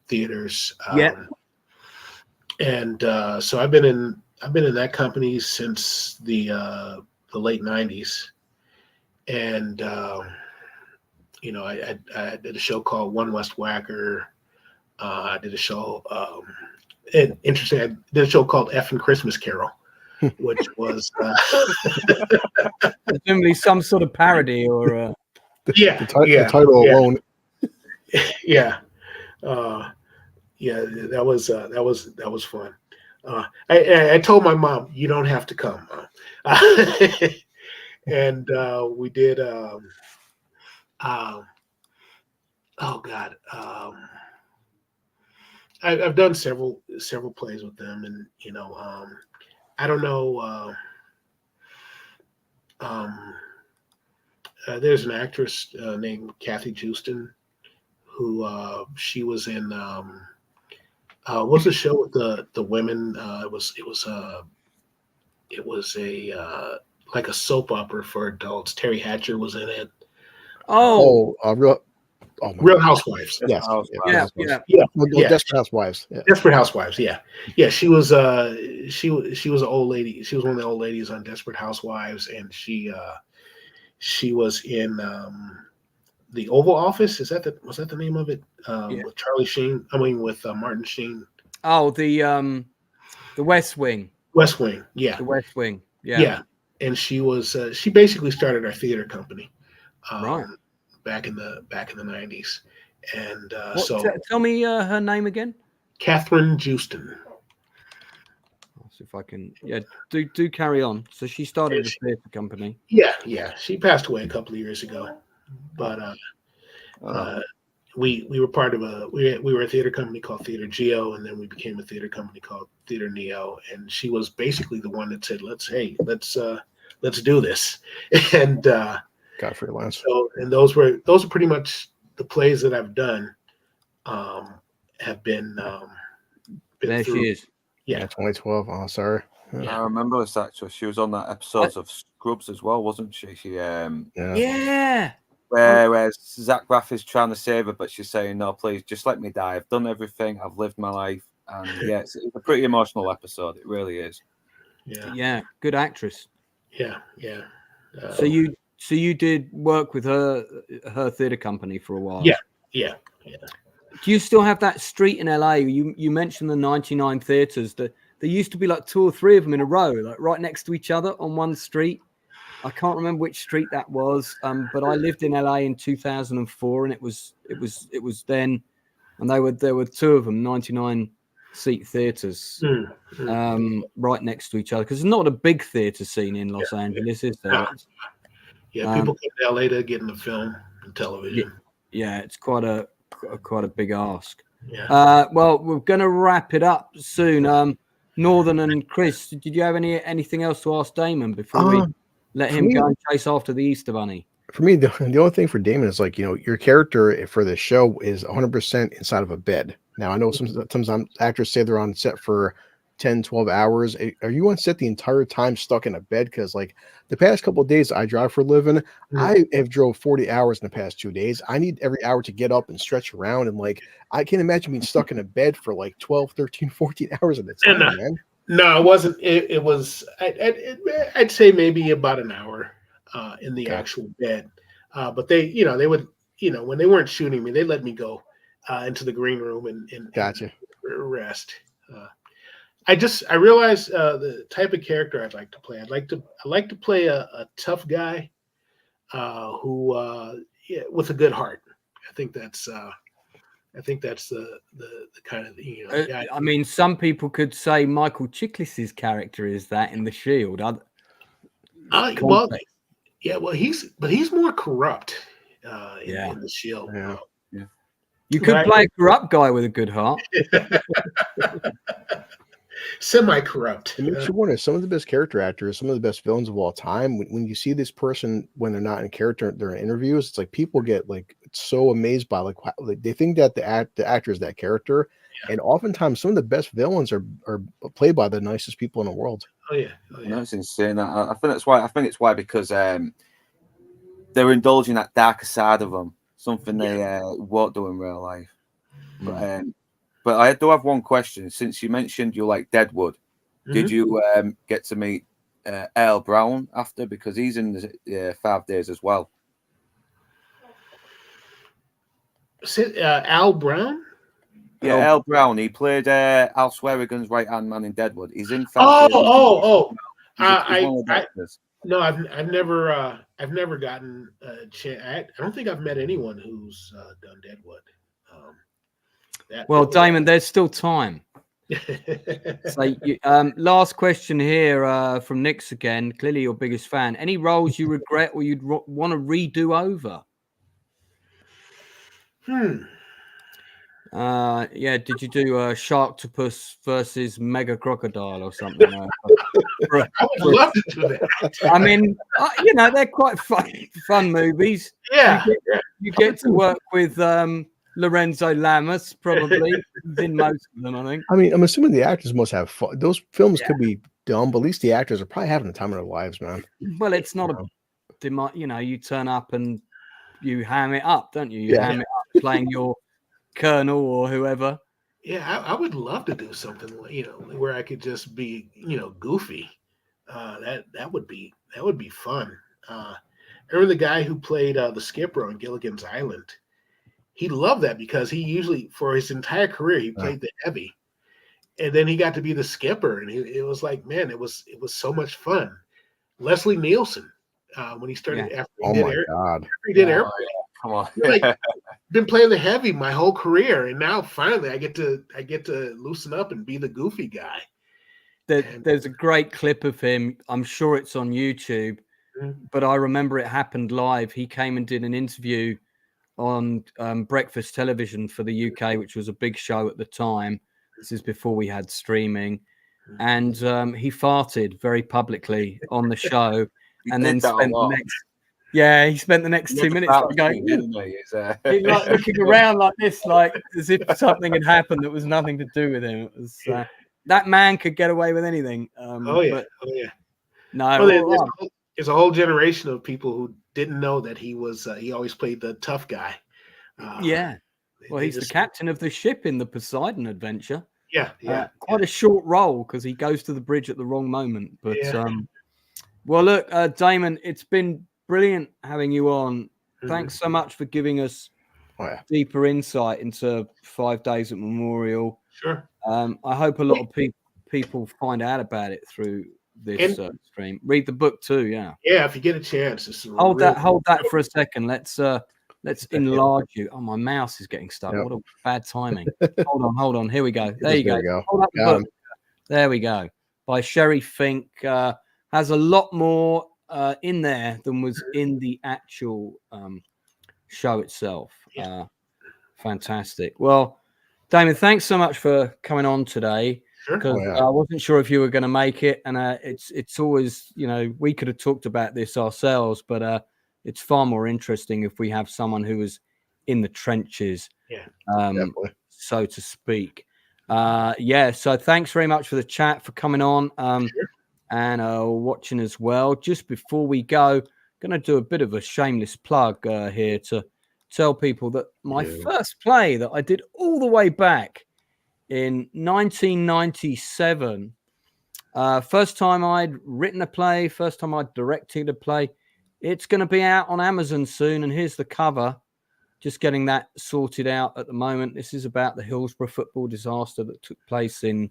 theaters. And so I've been in that company since the late 90s, and I did a show called One West Whacker. I did a show. And interesting, I did a show called Effing Christmas Carol, which was presumably some sort of parody or the title alone. That was fun. I told my mom, "You don't have to come, Mom." And we did. I've done several plays with them, and I don't know. There's an actress named Kathy Houston who she was in. What's the show with the women? It was a like a soap opera for adults. Terry Hatcher was in it. Real Housewives. Yes. Yeah. Desperate Housewives. Yeah. Desperate Housewives. Yeah. She was she was an old lady. She was one of the old ladies on Desperate Housewives, and she was in the Oval Office. Was that the name of it? With Charlie Sheen. I mean, with Martin Sheen. Oh, the West Wing. West Wing. Yeah. The West Wing. Yeah. Yeah. And she was she basically started our theater company. Right. Back in the 90s, and tell me her name again. Catherine Houston. I'll see if I can. Yeah, do carry on. So she started a theater company. Yeah. She passed away a couple of years ago, but we were part of we were a theater company called Theater Geo, and then we became a theater company called Theater Neo, and she was basically the one that said, let's do this, and. Got freelance. So, and those are pretty much the plays that I've done. Have been. There she is. Yeah, 2012. Oh, sorry. I remember this actress. She was on that episode of Scrubs as well, wasn't she? Yeah. Whereas Zach Braff is trying to save her, but she's saying, "No, please, just let me die. I've done everything. I've lived my life." And it's a pretty emotional episode. It really is. Yeah. Good actress. Yeah. So you did work with her theater company for a while. Yeah. Do you still have that street in LA? You mentioned the 99 theaters. There used to be like 2 or 3 of them in a row, like right next to each other on one street. I can't remember which street that was, but I lived in LA in 2004, and it was then, and there were 2 of them, 99 seat theaters, right next to each other, because there's not a big theater scene in Los Angeles, is there? Yeah, people come to LA to get into film and television. Yeah, it's quite a big ask. Yeah. Well, we're going to wrap it up soon. Northern and Chris, did you have anything else to ask Damon before we let him go and chase after the Easter Bunny? for me, the only thing for Damon is like, your character for the show is 100% inside of a bed. Now, I know sometimes actors say they're on set for 10, 12 hours. Are you on set the entire time stuck in a bed? Because like the past couple of days I drive for a living, I have drove 40 hours in the past 2 days. I need every hour to get up and stretch around. And like, I can't imagine being stuck in a bed for like 12, 13, 14 hours at a time, man. No, it wasn't. It was, I'd say maybe about an hour in the actual bed. But they would, when they weren't shooting me, they let me go into the green room and gotcha. Rest. I realized the type of character I'd like to play. I'd like to play a tough guy who with a good heart. I think that's the kind of guy. I mean, some people could say Michael Chiklis's character is that in The Shield. Well, he's more corrupt in The Shield. Yeah. You could play a corrupt guy with a good heart. Semi-corrupt. It makes you wonder, some of the best character actors, some of the best villains of all time, when you see this person when they're not in character, they're in interviews, it's like people get like so amazed by like they think that the actor is that character. And oftentimes some of the best villains are played by the nicest people in the world. Oh yeah. That's insane. I think it's why because they're indulging that darker side of them, something they won't do in real life. But I do have one question. Since you mentioned you like Deadwood, did you get to meet Al Brown after? Because he's in the 5 days as well. Al Brown? Yeah, Al Brown. He played Al Swearigan's right-hand man in Deadwood. He's in 5 days. No, I've never gotten a chance. I don't think I've met anyone who's done Deadwood. Well, Damon, there's still time. So, last question here from Nick's again. Clearly, your biggest fan. Any roles you regret or you'd want to redo over? Did you do Sharktopus versus Mega Crocodile or something? I would love to do that. I mean, they're quite fun movies. Yeah, you get to work with Lorenzo Lamas, probably. He's in most of them, I think. I mean, I'm assuming the actors must have fun. Those films could be dumb, but at least the actors are probably having the time of their lives, man. Well, it's not you turn up and you ham it up, don't you? You ham it up playing your colonel or whoever. Yeah, I would love to do something, where I could just be, goofy. That would be fun. I remember the guy who played the skipper on Gilligan's Island. He loved that because he usually, for his entire career, he played the heavy, and then he got to be the skipper, and it was like, man, it was so much fun. Leslie Nielsen, when he started after he did Airplane. Come on, been playing the heavy my whole career, and now finally I get to loosen up and be the goofy guy. There's a great clip of him. I'm sure it's on YouTube, but I remember it happened live. He came and did an interview on breakfast television for the UK, which was a big show at the time. This is before we had streaming, and he farted very publicly on the show, and then spent the next. Yeah, he spent the next 2 minutes going, he's like looking around like this, like as if something had happened that was nothing to do with him. It was that man could get away with anything. No, there's a whole generation of people who didn't know that he was. He always played the tough guy. Well, he's the captain of the ship in the Poseidon Adventure. Quite a short role because he goes to the bridge at the wrong moment. But well, look, Damon, it's been brilliant having you on. Thanks so much for giving us deeper insight into 5 days at Memorial. Sure. I hope a lot of people find out about it through this stream. Read the book too. Yeah, if you get a chance. Hold that for a second. Let's enlarge you. Oh, my mouse is getting stuck. What a bad timing. Hold on. Here we go. There you go. Hold up the book. There we go. By Sherry Fink. Has a lot more in there than was in the actual show itself. Fantastic. Well, Damon, thanks so much for coming on today. Because I wasn't sure if you were going to make it, and it's always, we could have talked about this ourselves, but it's far more interesting if we have someone who was in the trenches, so to speak. So thanks very much for the chat, for coming on, and watching as well. Just before we go, going to do a bit of a shameless plug here to tell people that my first play that I did all the way back in 1997, first time I'd written a play, first time I'd directed a play. It's going to be out on Amazon soon, and here's the cover. Just getting that sorted out at the moment. This is about the Hillsborough football disaster that took place in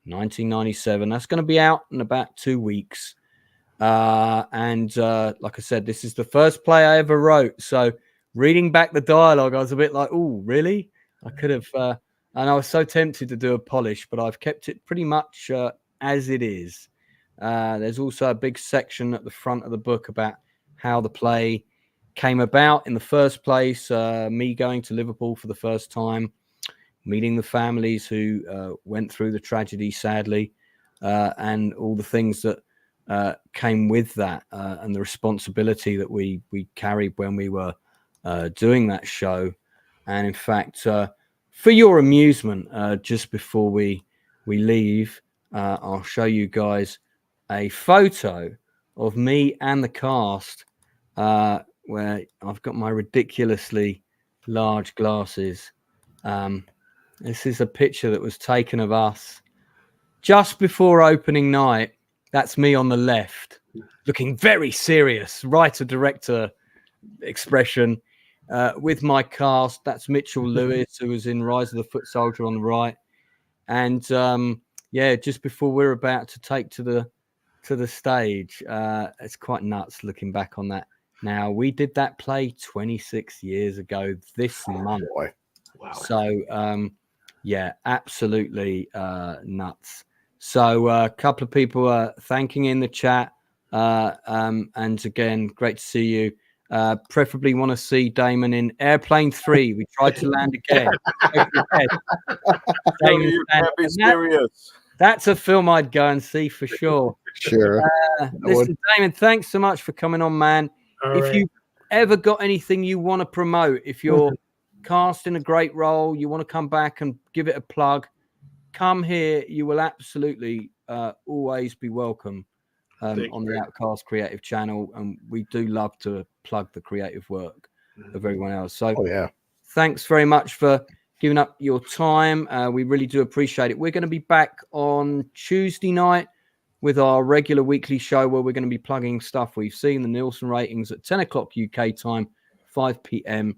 1997. That's going to be out in about 2 weeks. And like I said, this is the first play I ever wrote. So reading back the dialogue, I was a bit like, oh, really? I could have, and I was so tempted to do a polish, but I've kept it pretty much as it is. There's also a big section at the front of the book about how the play came about in the first place, me going to Liverpool for the first time, meeting the families who went through the tragedy, sadly, and all the things that came with that, and the responsibility that we carried when we were doing that show. And in fact, for your amusement, just before we leave, I'll show you guys a photo of me and the cast, where I've got my ridiculously large glasses. This is a picture that was taken of us just before opening night. That's me on the left, looking very serious, writer-director expression, with my cast. That's Mitchell Lewis, who was in Rise of the Foot Soldier, on the right. And just before we're about to take to the stage, it's quite nuts looking back on that. Now, we did that play 26 years ago this month. Wow. So, absolutely nuts. So a couple of people are thanking in the chat. And again, great to see you. Preferably want to see Damon in Airplane 3. We tried to land again. You can't be serious. That's a film I'd go and see for sure. Sure. Listen, Damon, thanks so much for coming on, man. If you ever got anything you want to promote, if you're casting a great role, you want to come back and give it a plug, come here. You will absolutely always be welcome on the Outcast Creative channel. And we do love to plug the creative work of everyone else. So thanks very much for giving up your time. We really do appreciate it. We're going to be back on Tuesday night with our regular weekly show, where we're going to be plugging stuff we've seen, the Nielsen ratings, at 10 o'clock UK time, 5 p.m.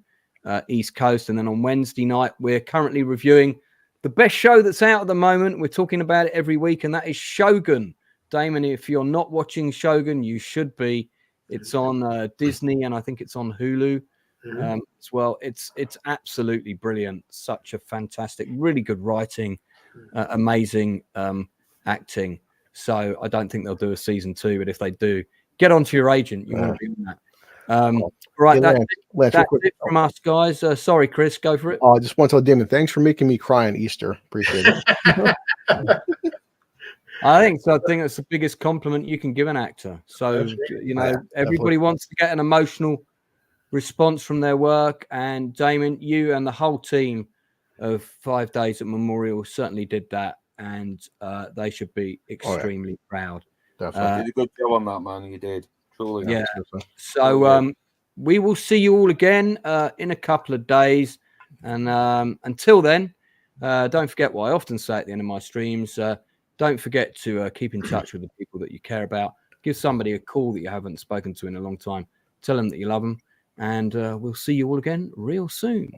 East Coast. And then on Wednesday night, we're currently reviewing the best show that's out at the moment. We're talking about it every week, and that is Shogun. Damon, if you're not watching Shogun, you should be. It's on Disney, and I think it's on Hulu as well. It's absolutely brilliant. Such a fantastic, really good writing, amazing acting. So I don't think they'll do a season 2, but if they do, get onto your agent. You want to be on that. Right, that's it from us, guys. Sorry, Chris, go for it. I just want to tell Damon, thanks for making me cry on Easter. Appreciate it. I think that's the biggest compliment you can give an actor. So, everybody wants to get an emotional response from their work. And Damon, you and the whole team of 5 Days at Memorial certainly did that. And they should be extremely proud. Definitely. You did a good job on that, man. You did. Truly. Yeah. So we will see you all again in a couple of days. And until then, don't forget what I often say at the end of my streams. Don't forget to keep in touch with the people that you care about. Give somebody a call that you haven't spoken to in a long time. Tell them that you love them. And we'll see you all again real soon.